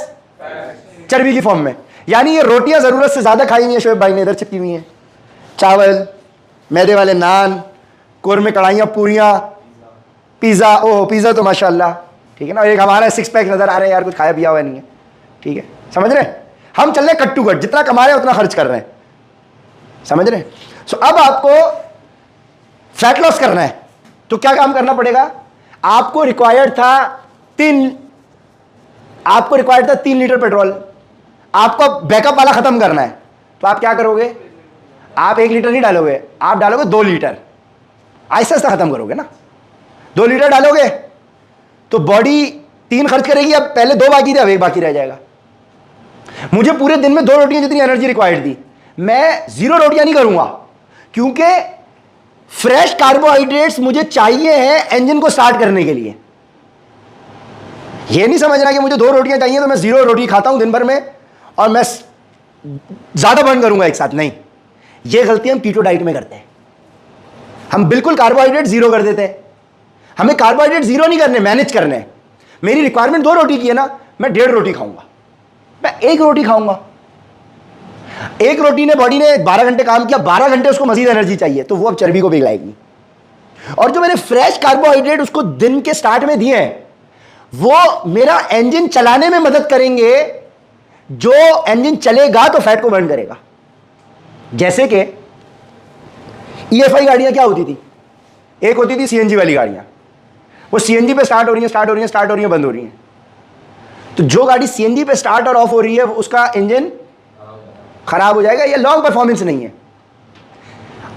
चर्बी की फॉर्म में। यानी ये रोटियां जरूरत से ज्यादा खाई हुई है शोएब भाई ने, इधर चिपकी हुई हैं, चावल, मैदे वाले नान, कोरमे कढ़ाइयाँ, पूरियां, पिज़्ज़ा। ओह पिज़्ज़ा तो माशाल्लाह, ठीक है ना। एक हमारा 6 पैक नजर आ रहे हैं यार, कुछ खाया पिया हुआ नहीं है, ठीक है, समझ रहे हैं। हम चल रहे कट टू कट, जितना कमा रहे हैं उतना खर्च कर रहे हैं, समझ रहे हैं। सो अब आपको फैट लॉस करना है तो क्या काम करना पड़ेगा? आपको रिक्वायर्ड था 3 लीटर पेट्रोल, आपको बैकअप वाला खत्म करना है, तो आप क्या करोगे? आप 1 लीटर नहीं डालोगे, आप डालोगे 2 लीटर, ऐसा खत्म करोगे ना। 2 लीटर डालोगे तो बॉडी 3 खर्च करेगी, अब पहले 2 बाकी थे, अब 1 बाकी रह जाएगा। मुझे पूरे दिन में 2 रोटियां जितनी एनर्जी रिक्वायर्ड थी, मैं 0 रोटियां नहीं करूंगा, क्योंकि फ्रेश कार्बोहाइड्रेट्स मुझे चाहिए हैं इंजन को स्टार्ट करने के लिए। यह नहीं समझना कि मुझे 2 रोटियां चाहिए तो मैं 0 रोटी खाता हूं दिन भर में और मैं ज्यादा बर्न करूंगा एक साथ। नहीं, यह गलती हम कीटो डाइट में करते हैं, हम बिल्कुल कार्बोहाइड्रेट 0 कर देते हैं। हमें कार्बोहाइड्रेट 0 नहीं करने, मैनेज करने हैं। मेरी रिक्वायरमेंट 2 रोटी की है ना, मैं 1.5 रोटी खाऊंगा, मैं 1 रोटी खाऊंगा। 1 रोटी ने बॉडी ने 12 घंटे काम किया, 12 घंटे उसको मजीद एनर्जी चाहिए, तो वो अब चर्बी को पिघलाएगी। और जो मैंने फ्रेश कार्बोहाइड्रेट उसको दिन के स्टार्ट में दिए हैं, वो मेरा इंजन चलाने में मदद करेंगे। जो इंजन चलेगा तो फैट को बर्न करेगा। जैसे कि EFI गाड़ियां क्या होती थी? एक होती थी CNG वाली गाड़ियां, वो CNG पे स्टार्ट हो रही हैं, बंद हो रही हैं। तो जो गाड़ी CNG पे स्टार्ट और ऑफ हो रही है उसका इंजन खराब हो जाएगा, ये लॉन्ग परफॉर्मेंस नहीं है।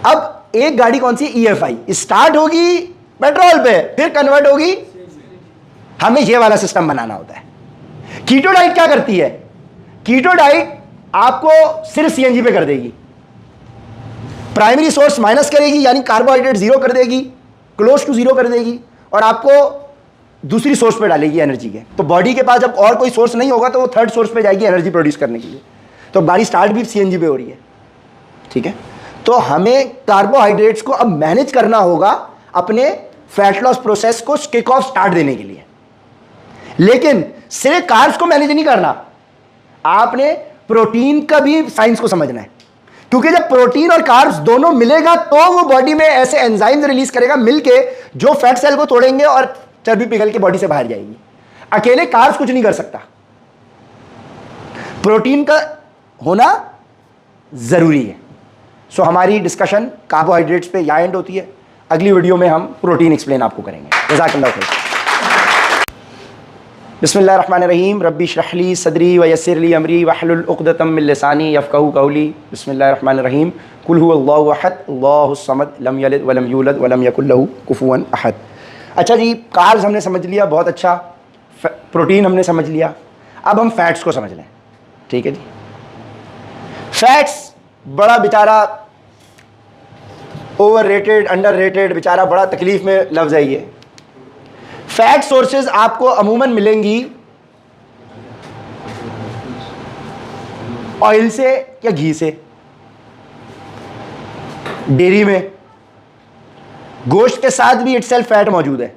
अब एक गाड़ी कौन सी? EFI स्टार्ट होगी पेट्रोल पे, फिर कन्वर्ट होगी, हमें ये वाला सिस्टम बनाना होता है। कीटो डाइट क्या करती है? कीटो डाइट आपको सिर्फ CNG पे कर देगी, प्राइमरी सोर्स माइनस करेगी, यानी कार्बोहाइड्रेट 0 कर देगी, क्लोज टू 0 कर देगी, और आपको दूसरी सोर्स पे डालेगी एनर्जी के। तो बॉडी के पास जब और कोई सोर्स नहीं होगा तो वो थर्ड सोर्स पे जाएगी एनर्जी प्रोड्यूस करने के लिए। तो गाड़ी स्टार्ट भी CNG पे हो रही है, ठीक है। तो हमें कार्बोहाइड्रेट्स को अब मैनेज करना होगा अपने फैट लॉस प्रोसेस को किक ऑफ स्टार्ट देने के लिए। लेकिन सिर्फ कार्ब्स को मैनेज नहीं करना, आपने प्रोटीन का भी साइंस को समझना है, क्योंकि जब प्रोटीन और कार्ब्स दोनों मिलेगा तो वो बॉडी में ऐसे एंजाइम्स रिलीज करेगा मिलके, जो फैट सेल को तोड़ेंगे और चर्बी पिघल के बॉडी से बाहर जाएगी। अकेले कार्ब्स कुछ नहीं कर सकता, प्रोटीन का होना जरूरी है। सो हमारी डिस्कशन कार्बोहाइड्रेट्स पे यहाँ एंड होती है। अगली वीडियो में हम प्रोटीन एक्सप्लेन आपको करेंगे। जज़ाकल्लाह खैर। बिस्मिल्लाहिर्रहमानिर्रहीम रब्बी इश्रह ली सदरी व यस्सिर ली अमरी वहलुल उक़दतम मिन लिसानी यफ़क़हू क़ौली। बिस्मिल्लाहिर्रहमानिर्रहीम कुल हुवल्लाहु अहद अल्लाहुस समद लम यलिद वलम यूलद वलम यकुल लहू कुफुवन अहद। अच्छा जी, कार्ब्स हमने समझ लिया, बहुत अच्छा। प्रोटीन हमने समझ लिया, अब हम फैट्स को समझ लें। ठीक है जी। फैट्स बड़ा बेचारा ओवर रेटेड, अंडर रेटेड, बेचारा बड़ा तकलीफ में लफ्ज़ है ये। फैट सोर्सेज आपको अमूमन मिलेंगी ऑयल से या घी से, डेयरी में, गोश्त के साथ भी इटसेल्फ फैट मौजूद है।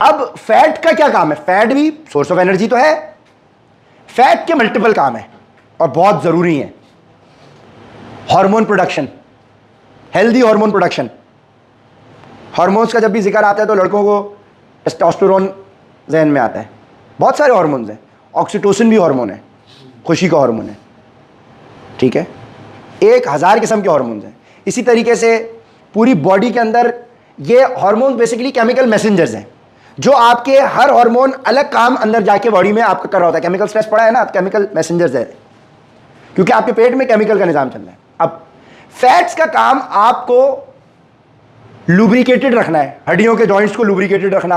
अब फैट का क्या काम है? फैट भी सोर्स ऑफ एनर्जी तो है। फैट के मल्टीपल काम है और बहुत जरूरी है। Hormone production, healthy hormone production. Hormones का जब भी जिक्र आता है तो लड़कों को टेस्टोस्टेरोन जहन में आता है। बहुत सारे हार्मोन्स हैं, ऑक्सीटोसिन भी हार्मोन है, खुशी का हार्मोन है। ठीक है, 1000 किस्म के हार्मोन्स हैं। इसी तरीके से पूरी बॉडी के अंदर ये हार्मोन्स बेसिकली केमिकल मैसेंजर्स हैं, जो आपके हर हार्मोन अलग काम अंदर जाके बॉडी में आपका कर रहा होता है। केमिकल स्ट्रेस पड़ा है ना, केमिकल मैसेंजर्स है, क्योंकि आपके पेट में केमिकल का निज़ाम चल रहा है। अब फैट्स का काम आपको लुब्रिकेटेड रखना है, हड्डियों के जॉइंट्स को लुब्रिकेटेड रखना,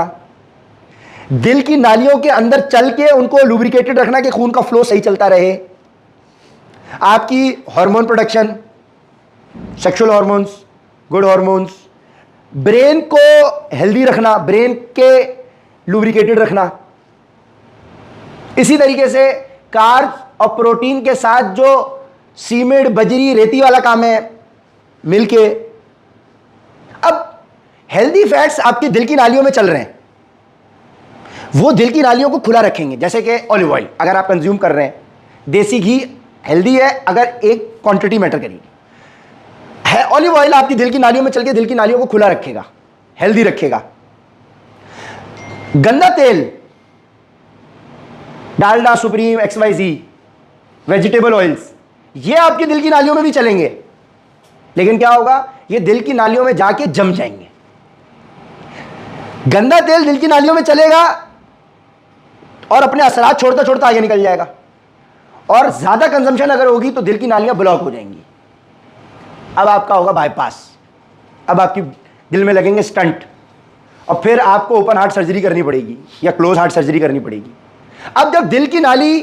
दिल की नालियों के अंदर चल के उनको लुब्रिकेटेड रखना कि खून का फ्लो सही चलता रहे, आपकी hormone production, sexual hormones, good hormones, brain को हेल्दी रखना, ब्रेन के लुब्रिकेटेड रखना। इसी तरीके से कार्ब्स और प्रोटीन के साथ जो सीमेंट, बजरी, रेती वाला काम है, मिलके। अब हेल्दी फैट्स आपके दिल की नालियों में चल रहे हैं, वो दिल की नालियों को खुला रखेंगे। जैसे कि ऑलिव ऑयल अगर आप कंज्यूम कर रहे हैं, देसी घी हेल्दी है अगर एक क्वांटिटी मैटर करेगी है। ऑलिव ऑयल आपकी दिल की नालियों में चल के दिल की नालियों को खुला रखेगा, हेल्दी रखेगा। गंदा तेल, Dalda, supreme, XYZ, vegetable oils, ये आपकी दिल की नालियों में भी चलेंगे, लेकिन क्या होगा, ये दिल की नालियों में जाके जम जाएंगे। गंदा तेल दिल की नालियों में चलेगा और अपने असरात छोड़ता छोड़ता आगे निकल जाएगा, और ज्यादा कंजम्पशन अगर होगी तो दिल की नालियां ब्लॉक हो जाएंगी। अब आपका होगा बाईपास, अब आपकी दिल में लगेंगे स्टंट, और फिर आपको ओपन हार्ट सर्जरी करनी पड़ेगी या क्लोज हार्ट सर्जरी करनी पड़ेगी। अब जब दिल की नाली,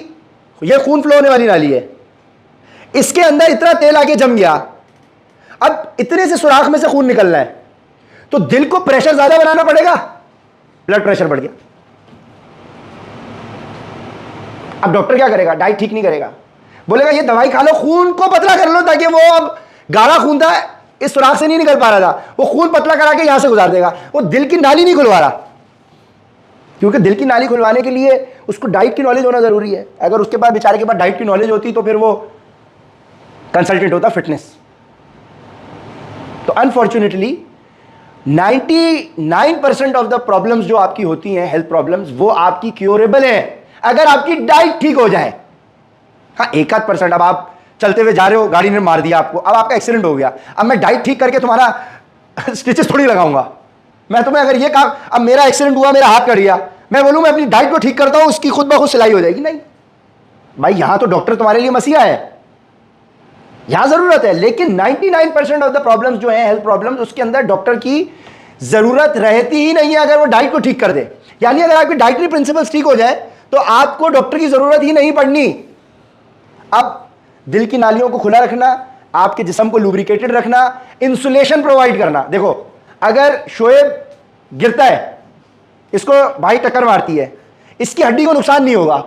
ये खून फ्लो होने वाली नाली है, इसके अंदर इतना तेल आके जम गया, अब इतने से सुराख में से खून निकल रहा है, तो दिल को प्रेशर ज्यादा बनाना पड़ेगा, ब्लड प्रेशर बढ़ गया। अब डॉक्टर क्या करेगा? डाइट ठीक नहीं करेगा, बोलेगा ये दवाई खा लो, खून को पतला कर लो, ताकि वो अब गाढ़ा खून था, इस सुराख से नहीं निकल पा रहा था, वो खून पतला करा के यहां से गुजार देगा। वो दिल की नाली नहीं खुलवा रहा, क्योंकि दिल की नाली खुलवाने के लिए उसको डाइट की नॉलेज होना जरूरी है। अगर उसके पास, बेचारे के पास डाइट की नॉलेज होती तो फिर वो कंसल्टेंट होता फिटनेस। तो अनफॉर्चुनेटली 99% ऑफ द प्रॉब्लम्स जो आपकी होती हैं, हेल्थ प्रॉब्लम्स, वो आपकी क्योरेबल है अगर आपकी डाइट ठीक हो जाए। हाँ, 1-8%, अब आप चलते हुए जा रहे हो, गाड़ी ने मार दिया आपको, अब आपका एक्सीडेंट हो गया, अब मैं डाइट ठीक करके तुम्हारा स्टिचेस थोड़ी लगाऊंगा। मैं तुम्हें अगर ये काम, अब मेरा एक्सीडेंट हुआ, मेरा हाथ कट गया, मैं बोलूं मैं अपनी डाइट को ठीक करता हूं, उसकी खुद ब खुद सिलाई हो जाएगी? नहीं भाई, यहां तो डॉक्टर तुम्हारे लिए मसीहा है, यहां जरूरत है। लेकिन 99% ऑफ द प्रॉब्लम्स जो है, हेल्थ प्रॉब्लम्स, उसके अंदर डॉक्टर की जरूरत रहती ही नहीं है अगर वो डाइट को ठीक कर दे। यानी अगर आपकी डाइटरी प्रिंसिपल्स ठीक हो जाए तो आपको डॉक्टर की जरूरत ही नहीं पड़नी। अब दिल की नालियों को खुला रखना, आपके जिस्म को लुब्रिकेटेड रखना, इंसुलेशन प्रोवाइड करना। देखो, अगर शोएब गिरता है, इसको भाई टक्कर मारती है, इसकी हड्डी को नुकसान नहीं होगा,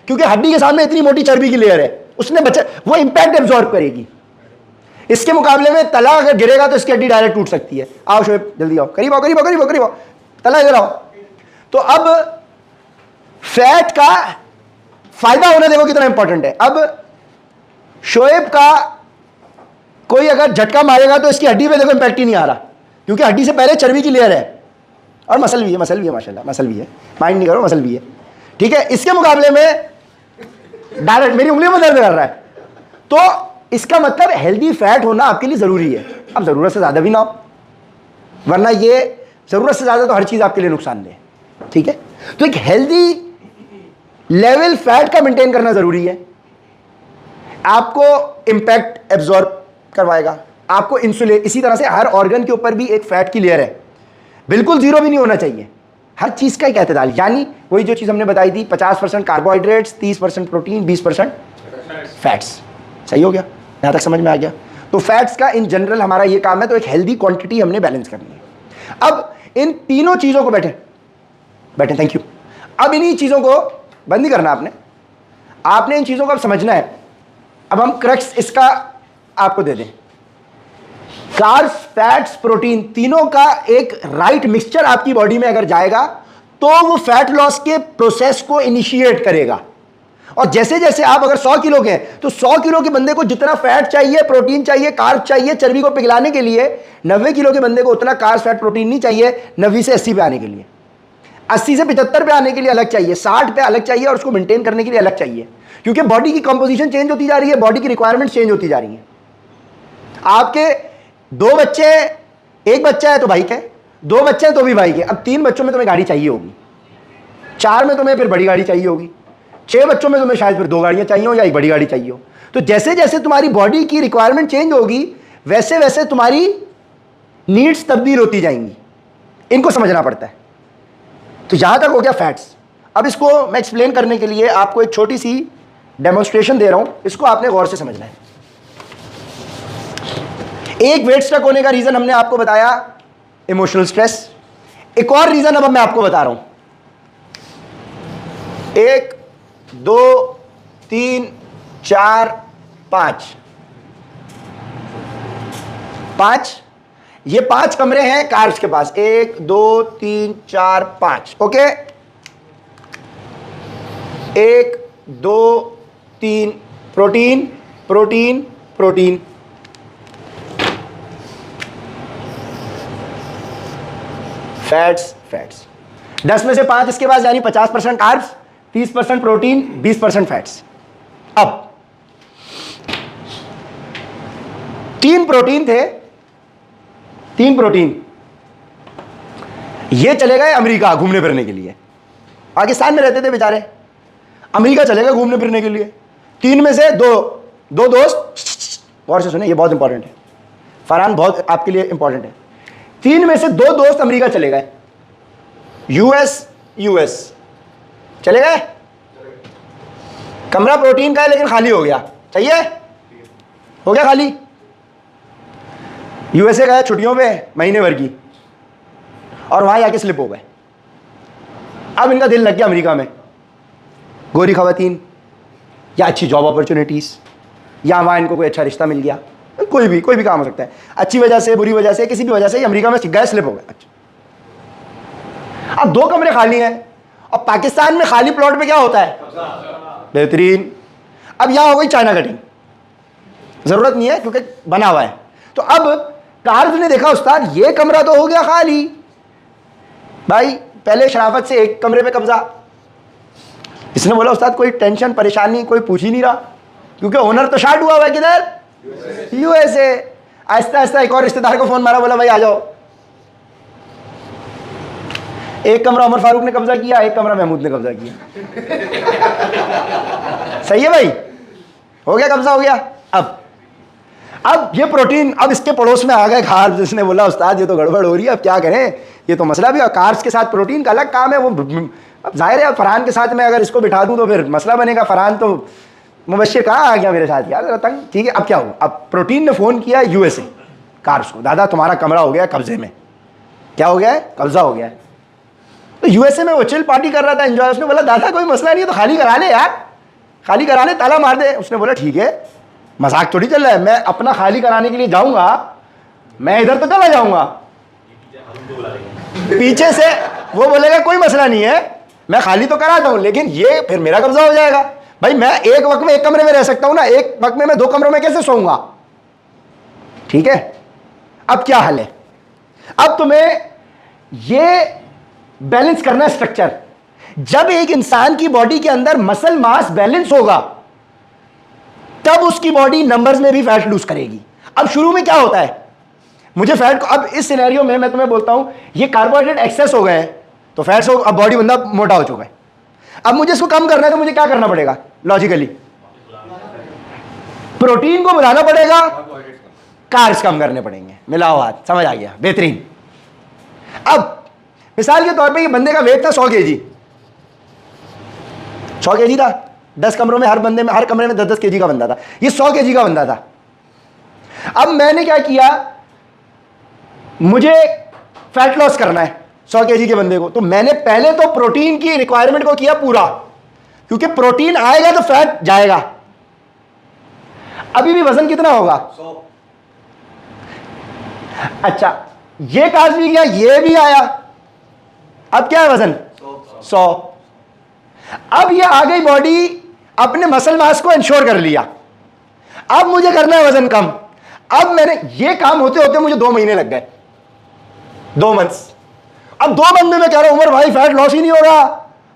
क्योंकि हड्डी के सामने इतनी मोटी चर्बी की लेयर है, उसने बचा, वो इंपैक्ट एब्जॉर्ब करेगी। इसके मुकाबले में तला अगर गिरेगा तो इसकी हड्डी डायरेक्ट टूट सकती है। आओ शोएब, जल्दी आओ, करीब आओ, करीब आओ, करीब आओ, करीब आओ, तला इधर आओ। तो अब फैट का फायदा होना देखो कितना इंपॉर्टेंट है। अब शोएब का कोई अगर झटका मारेगा तो इसकी हड्डी पे देखो इंपैक्ट ही नहीं आ रहा, क्योंकि हड्डी से पहले चर्बी की लेयर है, और मसल भी है, मसल भी है, माशाल्लाह मसल भी है, माइंड नहीं करो, मसल भी है। ठीक है, इसके मुकाबले में डायरेक्ट मेरी उंगली में दर्द कर रहा है, तो इसका मतलब हेल्दी फैट होना आपके लिए जरूरी है। अब जरूरत से ज्यादा भी ना हो, वरना ये जरूरत से ज्यादा तो हर चीज आपके लिए नुकसानदेह है। ठीक है, तो एक हेल्दी लेवल फैट का मेंटेन करना जरूरी है। आपको इंपैक्ट एब्जॉर्ब करवाएगा, आपको इंसुलेट, इसी तरह से हर ऑर्गन के ऊपर भी एक फैट की लेयर है, बिल्कुल जीरो भी नहीं होना चाहिए, हर चीज का एक एतदाल, यानी वही जो चीज हमने बताई थी 50% कार्बोहाइड्रेट्स, 30% प्रोटीन, 20% फैट्स। सही हो गया, यहां तक समझ में आ गया। तो फैट्स का इन जनरल हमारा ये काम है, तो एक हेल्दी क्वांटिटी हमने बैलेंस करनी है। अब इन तीनों चीजों को बैठे थैंक यू, अब इन्हीं चीजों को बंद नहीं करना आपने इन चीजों को अब समझना है। अब हम क्रक्स इसका आपको दे दें, कार्ब्स, फैट्स, प्रोटीन, तीनों का एक राइट मिक्सचर आपकी बॉडी में अगर जाएगा तो वो फैट लॉस के प्रोसेस को इनिशिएट करेगा। और जैसे जैसे आप अगर 100 किलो के हैं तो 100 किलो के बंदे को जितना फैट चाहिए, प्रोटीन चाहिए, कार्ब चाहिए चर्बी को पिघलाने के लिए, 90 किलो के बंदे को उतना कार्ब, फैट, प्रोटीन नहीं चाहिए 90 से 80 पे आने के लिए, 80 से 75 पे आने के लिए अलग चाहिए, 60 पे अलग चाहिए, और उसको मेंटेन करने के लिए अलग चाहिए। क्योंकि बॉडी की कंपोजिशन चेंज होती जा रही है, बॉडी की रिक्वायरमेंट चेंज होती जा रही है। आपके 2 बच्चे हैं, एक बच्चा है तो बाइक है, 2 बच्चे हैं तो भी बाइक है, अब 3 बच्चों में तुम्हें गाड़ी चाहिए होगी, 4 में तुम्हें फिर बड़ी गाड़ी चाहिए होगी, 6 बच्चों में तुम्हें शायद फिर 2 गाड़ियां चाहिए हो या एक बड़ी गाड़ी चाहिए हो। तो जैसे जैसे तुम्हारी बॉडी की रिक्वायरमेंट चेंज होगी वैसे वैसे तुम्हारी नीड्स तब्दील होती जाएंगी, इनको समझना पड़ता है। तो यहां तक हो गया फैट्स। अब इसको मैं एक्सप्लेन करने के लिए आपको एक छोटी सी डेमोन्स्ट्रेशन दे रहा हूं, इसको आपने गौर से समझना है। एक वेट स्ट्रक होने का रीजन हमने आपको बताया इमोशनल स्ट्रेस, एक और रीजन अब मैं आपको बता रहा हूं। 1 2 3 4 5 ये 5 कमरे हैं कार्ब्स के पास, 1 2 3 4 5, okay. 1 2 3 protein protein protein, fats fats, 10 में से 5 इसके पास, यानी 50% कार्ब्स, 30% प्रोटीन, 20% फैट्स। अब 3 प्रोटीन थे, 3 प्रोटीन, ये चले गए अमेरिका घूमने फिरने के लिए, पाकिस्तान में रहते थे बेचारे, अमेरिका चले गए घूमने फिरने के लिए। 3 में से दो दोस्त, गौर से सुने ये बहुत इंपॉर्टेंट है फरहान, बहुत आपके लिए इंपॉर्टेंट है। 3 में से 2 दोस्त अमेरिका चले गए, यूएस चले गए, कमरा प्रोटीन का है लेकिन खाली हो गया, चाहिए हो गया खाली, यूएसए गए छुट्टियों पे महीने भर की, और वहां जाके स्लिप हो गए। अब इनका दिल लग गया अमेरिका में, गोरी खवातीन या अच्छी जॉब अपॉर्चुनिटीज, या वहां इनको कोई अच्छा रिश्ता मिल गया, कोई भी काम हो सकता है, अच्छी वजह से, बुरी वजह से, किसी भी वजह से अमेरिका में गए, स्लिप हो गए। अच्छा, अब 2 कमरे खाली हैं, और पाकिस्तान में खाली प्लॉट पे क्या होता है, बेहतरीन। अब यहां हो गई चाइना कटिंग, जरूरत नहीं है क्योंकि बना हुआ है। तो अब कार्ब्स ने देखा उस्ताद ये कमरा तो हो गया खाली, भाई पहले शराफत से एक कमरे पे कब्जा। इसने बोला उस्ताद कोई टेंशन परेशानी कोई पूछ ही नहीं रहा, क्योंकि ओनर तो शार्ट हुआ हुआ है किधर, यूएसए। आहिस्ता आहिस्ता एक और रिश्तेदार को फोन मारा, बोला भाई आ जाओ। एक कमरा उमर फारूक ने कब्जा किया, एक कमरा महमूद ने कब्जा किया। सही है भाई, हो गया कब्जा, हो गया। अब ये प्रोटीन अब इसके पड़ोस में आ गए कार्ब्स। जिसने बोला उस्ताद ये तो गड़बड़ हो रही है, अब क्या करें, ये तो मसला भी है, कार्ब्स के साथ प्रोटीन का अलग काम है। वो अब जाहिर है फरहान के साथ मैं अगर इसको बिठा दूं तो फिर मसला बनेगा। फरहान तो मुबश्शिर कहाँ आ गया मेरे साथ यार, तंग। ठीक है, अब क्या हुआ, अब प्रोटीन ने फ़ोन किया यूएसए कार्ब्स को, दादा तुम्हारा कमरा हो गया कब्जे में। क्या हो गया है, कब्जा हो गया है। तो यूएसए में वो चिल पार्टी कर रहा था, एंजॉय। उसने बोला दादा कोई मसला नहीं है तो खाली करा ले यार, खाली करा ले, ताला मार दे। उसने बोला ठीक है, मजाक थोड़ी चल रहा है, मैं अपना खाली कराने के लिए जाऊंगा, मैं इधर तो चला जाऊंगा, पीछे से वो बोलेगा कोई मसला नहीं है, मैं खाली तो कराता हूं, लेकिन ये फिर मेरा कब्जा हो जाएगा। भाई मैं एक वक्त में एक कमरे में रह सकता हूं ना, एक वक्त में मैं 2 कमरों में कैसे सोऊंगा। ठीक है, अब क्या हल है, अब तुम्हें ये बैलेंस करना है स्ट्रक्चर। जब एक इंसान की बॉडी के अंदर मसल मास बैलेंस होगा तब उसकी बॉडी नंबर्स में भी फैट लूज करेगी। अब शुरू में क्या होता है, मुझे फैट को, अब इस सिनेरियो में मैं तुम्हें बोलता हूं ये कार्बोहाइड्रेट एक्सेस हो गए हैं तो फैट से अब बॉडी बंदा मोटा हो चुका है। अब मुझे इसको कम करना है तो मुझे क्या करना पड़ेगा लॉजिकली? प्रोटीन को बढ़ाना पड़ेगा, कार्ब्स कम करने पड़ेंगे। मिलाओ हाथ, समझ आ गया, बेहतरीन। अब मिसाल के तौर पे ये बंदे का वेट था 100 kg, 100 kg था। 10 कमरों में हर बंदे में, हर कमरे में 10-10 kg का बंदा था। ये 100 kg का बंदा था। अब मैंने क्या किया, मुझे फैट लॉस करना है 100 kg के बंदे को, तो मैंने पहले तो प्रोटीन की रिक्वायरमेंट को किया पूरा, क्योंकि प्रोटीन आएगा तो फैट जाएगा। अभी भी वजन कितना होगा? 100। अच्छा, ये कार्ब्स भी गया, ये भी आया, अब क्या है वजन? 100। अब ये आ गई बॉडी, अपने मसल मास को इंश्योर कर लिया। अब मुझे करना है वजन कम। अब मैंने ये काम होते होते मुझे 2 महीने लग गए, 2 मंथ्स। अब 2 मंथ में मैं कह रहा हूं उमर भाई फैट लॉस ही नहीं हो रहा।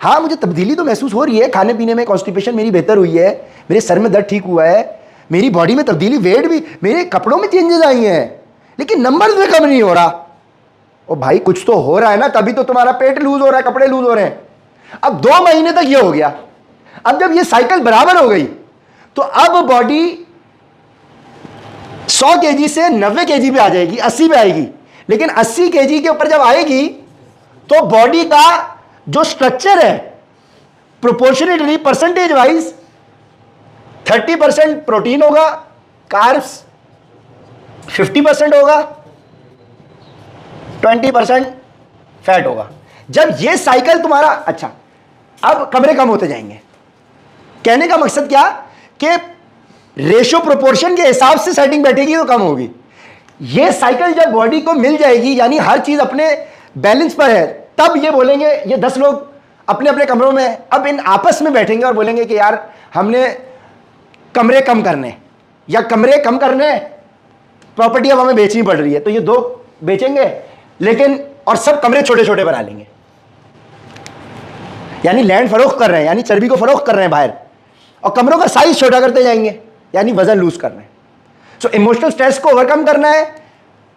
हाँ, मुझे तब्दीली तो महसूस हो रही है, खाने पीने में कॉन्स्टिपेशन मेरी बेहतर हुई है, मेरे सर में दर्द ठीक हुआ है, मेरी बॉडी में तब्दीली, वेट भी, मेरे कपड़ों में चेंजेस आई हैं, लेकिन नंबर्स में कम नहीं हो रहा। ओ भाई कुछ तो हो रहा है ना, तभी तो तुम्हारा पेट लूज हो रहा है, कपड़े लूज हो रहे हैं। अब 2 महीने तक ये हो गया। अब जब ये साइकिल बराबर हो गई तो अब बॉडी 100 kg से 90 kg पे आ जाएगी, 80 पे आएगी। लेकिन 80 kg के ऊपर जब आएगी तो बॉडी का जो स्ट्रक्चर है प्रोपोर्शनेटली परसेंटेज वाइज 30% प्रोटीन होगा, कार्ब्स 50% होगा, 20% फैट होगा। जब ये साइकिल तुम्हारा, अच्छा अब कमरे कम होते जाएंगे। कहने का मकसद क्या कि रेशियो प्रोपोर्शन के हिसाब से सेटिंग बैठेगी तो कम होगी। ये साइकिल जब बॉडी को मिल जाएगी, यानी हर चीज अपने बैलेंस पर है, तब ये बोलेंगे, ये 10 लोग अपने अपने कमरों में अब इन आपस में बैठेंगे और बोलेंगे कि यार हमने कमरे कम करने, या कमरे कम करने, प्रॉपर्टी अब हमें बेचनी पड़ रही है, तो ये 2 बेचेंगे, लेकिन और सब कमरे छोटे छोटे बना लेंगे। यानी लैंड फरोख्त कर रहे हैं, यानी चर्बी को फरोख्त कर रहे हैं बाहर, और कमरों का साइज छोटा करते जाएंगे, यानी वजन लूज कर रहे हैं। सो इमोशनल स्ट्रेस को ओवरकम करना है,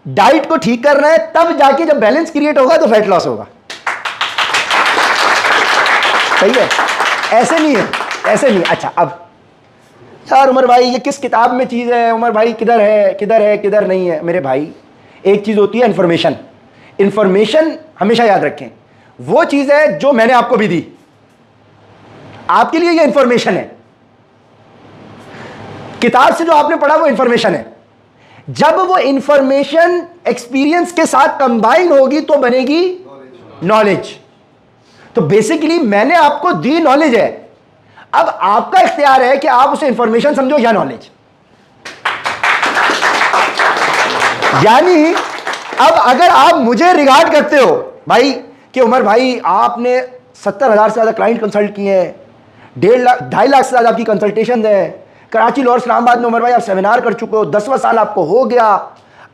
डाइट को ठीक करना है, तब जाके जब बैलेंस क्रिएट होगा तो फैट लॉस होगा। सही है? ऐसे नहीं है, ऐसे नहीं। अच्छा, अब यार उमर भाई ये किस किताब में चीज़ है, उमर भाई किधर है, किधर है, किधर नहीं है। मेरे भाई, एक चीज़ होती है इंफॉर्मेशन। इंफॉर्मेशन हमेशा याद रखें, वो चीज़ है जो मैंने आपको भी दी, आपके लिए ये इंफॉर्मेशन है। किताब से जो आपने पढ़ा वो इंफॉर्मेशन है। जब वो इंफॉर्मेशन एक्सपीरियंस के साथ कंबाइन होगी तो बनेगी नॉलेज। तो बेसिकली मैंने आपको दी नॉलेज है, अब आपका इख्तियार है कि आप उसे इंफॉर्मेशन समझो या नॉलेज। यानी अब अगर आप मुझे रिगार्ड करते हो भाई कि उमर भाई आपने 70,000 से ज़्यादा क्लाइंट कंसल्ट किए हैं, 1.5 लाख 2.5 लाख से ज़्यादा आपकी कंसल्टेशन है, कराची लाहौर इस्लामाबाद में उमर भाई आप सेमिनार कर चुके हो, 10वां साल आपको हो गया,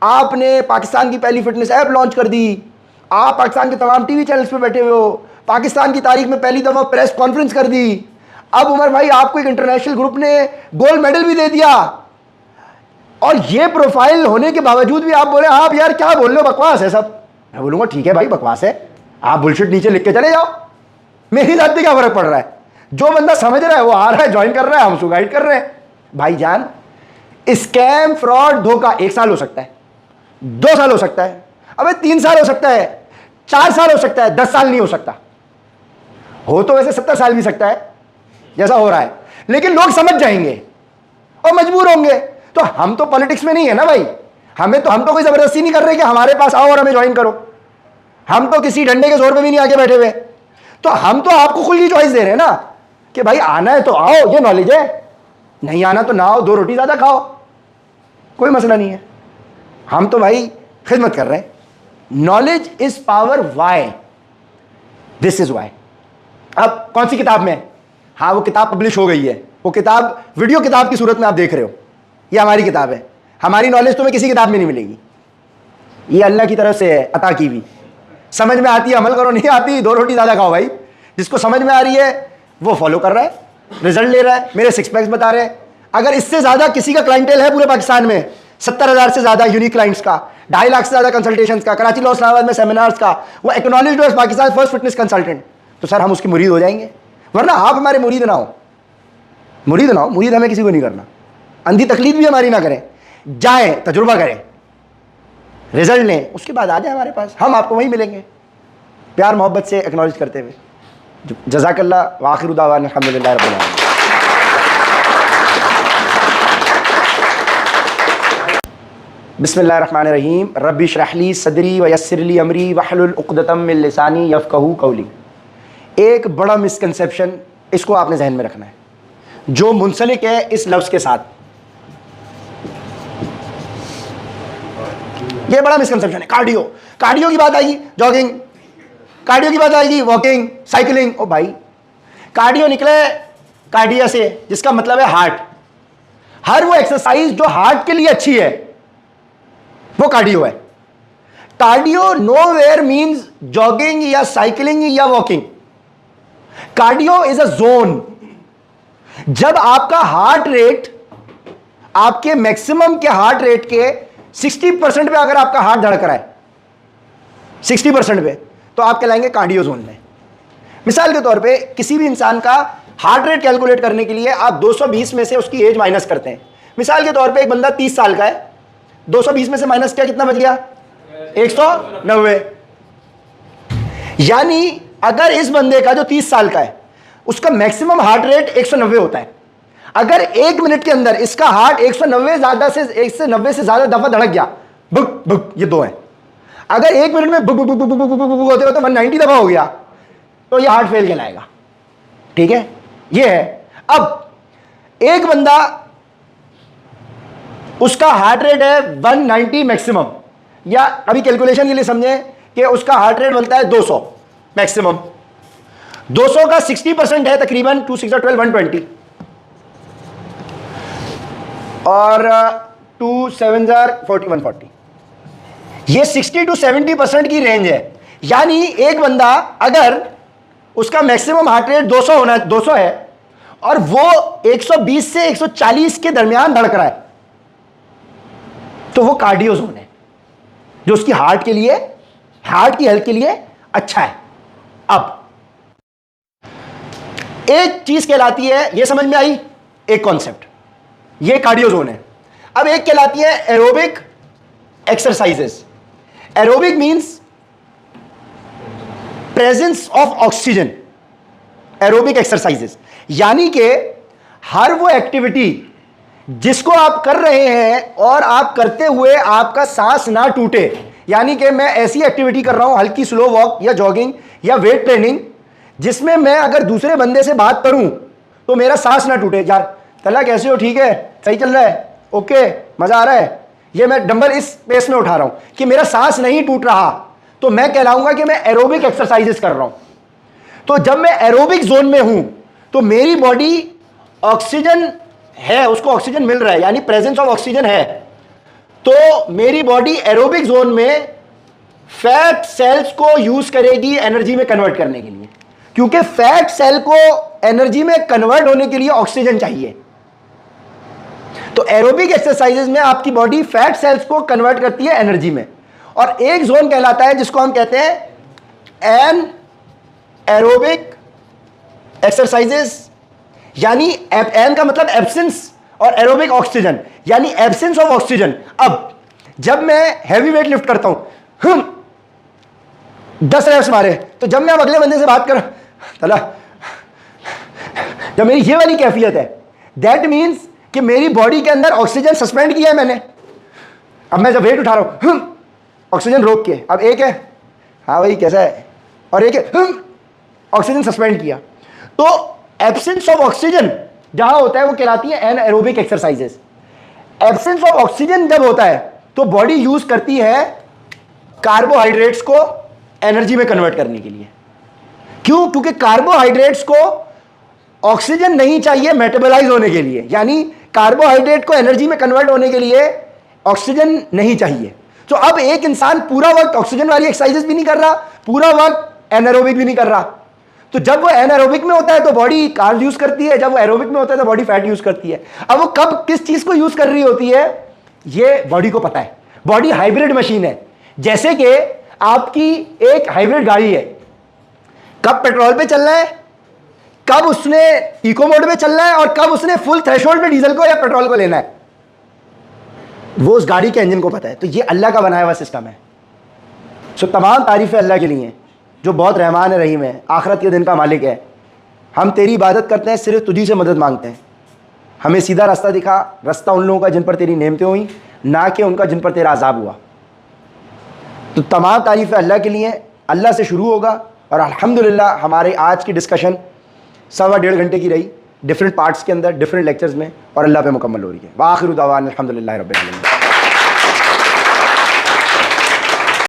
आपने पाकिस्तान की पहली फिटनेस ऐप लॉन्च कर दी, आप पाकिस्तान के तमाम टीवी चैनल्स पे बैठे हुए हो, पाकिस्तान की तारीख में पहली दफ़ा प्रेस कॉन्फ्रेंस कर दी, अब उमर भाई आपको एक इंटरनेशनल ग्रुप ने गोल्ड मेडल भी दे दिया, और ये प्रोफाइल होने के बावजूद भी आप बोले आप यार क्या बोल रहे हो, बकवास है सब। मैं बोलूँगा ठीक है भाई बकवास है, आप बुलशिट नीचे लिख के चले जाओ, मेरी जात पे क्या फ़र्क पड़ रहा है। जो बंदा समझ रहा है वो आ रहा है, ज्वाइन कर रहा है, हम उसको गाइड कर रहे हैं। भाईजान स्कैम, फ्रॉड, धोखा 1 साल हो सकता है, 2 साल हो सकता है, अबे 3 साल हो सकता है, 4 साल हो सकता है, 10 साल नहीं हो सकता। हो तो वैसे 70 साल भी सकता है जैसा हो रहा है, लेकिन लोग समझ जाएंगे और मजबूर होंगे। तो हम तो पॉलिटिक्स में नहीं है ना भाई, हम तो कोई जबरदस्ती नहीं कर रहे कि हमारे पास आओ और हमें ज्वाइन करो, हम तो किसी डंडे के जोर पे भी नहीं आके बैठे हुए। तो हम तो आपको खुली चॉइस दे रहे हैं ना कि भाई आना है तो आओ, ये नॉलेज है, नहीं आना तो ना आओ, 2 रोटी ज़्यादा खाओ, कोई मसला नहीं है। हम तो भाई खिदमत कर रहे हैं। Knowledge is power, why, this is why. अब कौन सी किताब में? हाँ, वो किताब पब्लिश हो गई है, वो किताब वीडियो किताब की सूरत में आप देख रहे हो, ये हमारी किताब है। हमारी नॉलेज तुम्हें किसी किताब में नहीं मिलेगी, ये अल्लाह की तरफ से है, अता की भी। समझ में आती है अमल करो, नहीं आती 2 रोटी ज़्यादा खाओ भाई। जिसको समझ में आ रही है वो फॉलो कर रहा है, रिजल्ट ले रहा है, मेरे 6 पैक्स बता रहे हैं। अगर इससे ज़्यादा किसी का क्लाइंटेल है पूरे पाकिस्तान में, 70,000 से ज़्यादा यूनिक क्लाइंट्स का, 2.5 लाख से ज़्यादा कंसल्टेशंस का, कराची लॉ इस्लामाबाद में सेमिनार्स का, वो acknowledged as Pakistan first fitness consultant, तो सर हम उसके मुरीद हो जाएंगे? वरना आप हमारे मुरीद ना हो, मुरीद हमें किसी को नहीं करना। अंधी तकलीफ भी हमारी ना करें, जाएं तजुर्बा करें, रिजल्ट लें, उसके बाद आ जाए हमारे पास, हम आपको वहीं मिलेंगे प्यार मोहब्बत से एक्नॉलेज करते हुए। जज़ाकल्लाह व आखिरु दावाना अल्हम्दुलिल्लाहि रब्बिल आलमीन। बिस्मिल्लाहिर्रहमानिर्रहीम। रब्बि इश्रह ली सदरी व यस्सिर ली अमरी वहलुल उक़दतम मिन लिसानी यफ़क़हू क़ौली। एक बड़ा मिसकंसेप्शन, इसको आपने जहन में रखना है, जो मुंसलिक है इस लफ्ज़ के साथ। ये बड़ा मिसकंसेप्शन है। कार्डियो की बात आएगी, जॉगिंग, कार्डियो की बात आएगी, वॉकिंग, साइकिलिंग। ओ भाई, कार्डियो निकले कार्डिया से, जिसका मतलब है हार्ट। हर वो एक्सरसाइज जो हार्ट के लिए अच्छी है वो कार्डियो है। कार्डियो नोवेयर मींस जॉगिंग या साइकिलिंग या walking. Cardio is a zone. जब आपका हार्ट रेट आपके मैक्सिमम के हार्ट रेट के 60% पे अगर आपका हार्ट धड़क रहा है 60% पे, तो आप कहलाएंगे कार्डियो जोन में। मिसाल के तौर पे किसी भी इंसान का हार्ट रेट कैलकुलेट करने के लिए आप 220 में से उसकी एज माइनस करते हैं। मिसाल के तौर पे एक बंदा 30 साल का है, 220 में से माइनस किया, कितना बच गया? 190। यानी अगर इस बंदे का जो 30 साल का है उसका मैक्सिमम हार्ट रेट 190 होता है, अगर 1 मिनट के अंदर इसका हार्ट 190 से ज्यादा दफा धड़क गया, बुक बुक, ये 2 है, अगर 1 मिनट में book book book book book book book होते हो तो 190 दफा हो गया, तो ये हार्ट फेल कहलाएगा। ठीक है, ये है। अब एक बंदा, उसका हार्ट रेट है 190 मैक्सिमम, या अभी कैलकुलेशन के लिए समझें कि उसका हार्ट रेट बनता है 200 मैक्सिमम। 200 का 60% है तकरीबन 2 6 12 120, और 2 7 40 140। ये 60 to 70% की रेंज है। यानी एक बंदा अगर उसका मैक्सिमम हार्ट रेट 200 है और वो 120 से 140 के दरमियान धड़क रहा है, तो वो कार्डियो जोन है, जो उसकी हार्ट के लिए, हार्ट की हेल्थ के लिए अच्छा है। अब एक चीज कहलाती है, ये समझ में आई, एक कॉन्सेप्ट, ये कार्डियो जोन है। अब एक कहलाती है aerobic exercises. Aerobic means presence of oxygen. Aerobic exercises यानी कि हर वो एक्टिविटी जिसको आप कर रहे हैं और आप करते हुए आपका सांस ना टूटे। यानी कि मैं ऐसी एक्टिविटी कर रहा हूं, हल्की स्लो वॉक या जॉगिंग या वेट ट्रेनिंग, जिसमें मैं अगर दूसरे बंदे से बात करूं तो मेरा सांस ना टूटे। यार तला कैसे हो, ठीक है, सही चल रहा है, ओके, मजा आ रहा है, ये मैं डंबल इस पेस में उठा रहा हूं कि मेरा सांस नहीं टूट रहा, तो मैं कहलाऊंगा कि मैं एरोबिक एक्सरसाइजेस कर रहा हूं। तो जब मैं एरोबिक जोन में हूं तो मेरी बॉडी ऑक्सीजन है, उसको ऑक्सीजन मिल रहा है, यानी प्रेजेंस ऑफ ऑक्सीजन है, तो मेरी बॉडी एरोबिक जोन में फैट सेल्स को यूज करेगी एनर्जी में कन्वर्ट करने के लिए, क्योंकि फैट सेल को एनर्जी में कन्वर्ट होने के लिए ऑक्सीजन चाहिए। तो एरोबिक एक्सरसाइजेज में आपकी बॉडी फैट सेल्स को कन्वर्ट करती है एनर्जी में। और एक जोन कहलाता है जिसको हम कहते हैं एन एरोबिक एक्सरसाइजेस, यानी एन का मतलब एब्सेंस और एरोबिक ऑक्सीजन, यानी एब्सेंस ऑफ ऑक्सीजन। अब जब मैं हैवी वेट लिफ्ट करता हूं, 10 रेप्स मारे, तो जब मैं अब अगले बंदे से बात कर तला, जब मेरी ये वाली कैफियत है, दैट मीन्स कि मेरी बॉडी के अंदर ऑक्सीजन सस्पेंड किया है मैंने। अब मैं जब वेट उठा रहा हूं, ऑक्सीजन रोक के, अब एक है, हाँ भाई कैसा है, और एक है, ऑक्सीजन सस्पेंड किया। तो एब्सेंस ऑफ ऑक्सीजन जहां होता है वो कहलाती है anaerobic exercises. Absence of oxygen जब होता है तो बॉडी यूज करती है कार्बोहाइड्रेट्स को एनर्जी में कन्वर्ट करने के लिए। क्यों? क्योंकि कार्बोहाइड्रेट्स को ऑक्सीजन नहीं चाहिए मेटाबोलाइज होने के लिए, यानी कार्बोहाइड्रेट को एनर्जी में कन्वर्ट होने के लिए ऑक्सीजन नहीं चाहिए। तो अब एक इंसान पूरा वक्त ऑक्सीजन वाली एक्सरसाइजेस भी नहीं कर रहा, पूरा वक्त एनारोबिक भी नहीं कर रहा। तो जब वो एनारोबिक में होता है तो बॉडी कार्ब यूज करती है, जब वो एरोबिक में होता है तो बॉडी फैट यूज करती है। अब वो कब किस चीज को यूज कर रही होती है ये बॉडी को पता है। बॉडी हाइब्रिड मशीन है। जैसे कि आपकी एक हाइब्रिड गाड़ी है, कब पेट्रोल पे चल रहा है, कब उसने इको मोड में चल रहा है, और कब उसने फुल थ्रेशोल्ड पे डीजल को या पेट्रोल को लेना है, वो उस गाड़ी के इंजन को पता है। तो ये अल्लाह का बनाया हुआ सिस्टम है। सो तमाम तारीफ़ें अल्लाह के लिए जो बहुत रहमान रहीम है, आखिरत के दिन का मालिक है। हम तेरी इबादत करते हैं, सिर्फ तुझी से मदद मांगते हैं। हमें सीधा रास्ता दिखा, रास्ता उन लोगों का जिन पर तेरी नेमतें हुई, ना कि उनका जिन पर तेरा अजाब हुआ। तो तमाम तारीफ़ें अल्लाह के लिए, अल्लाह से शुरू होगा। और अल्हम्दुलिल्लाह हमारे आज की डिस्कशन 1.25 घंटे की रही, डिफरेंट पार्ट्स के अंदर, डिफरेंट लेक्चर्स में, और अल्लाह पे मुकम्मल हो रही है। व आखिरु दावाना अल्हम्दुलिल्लाहि रब्बिल आलमीन।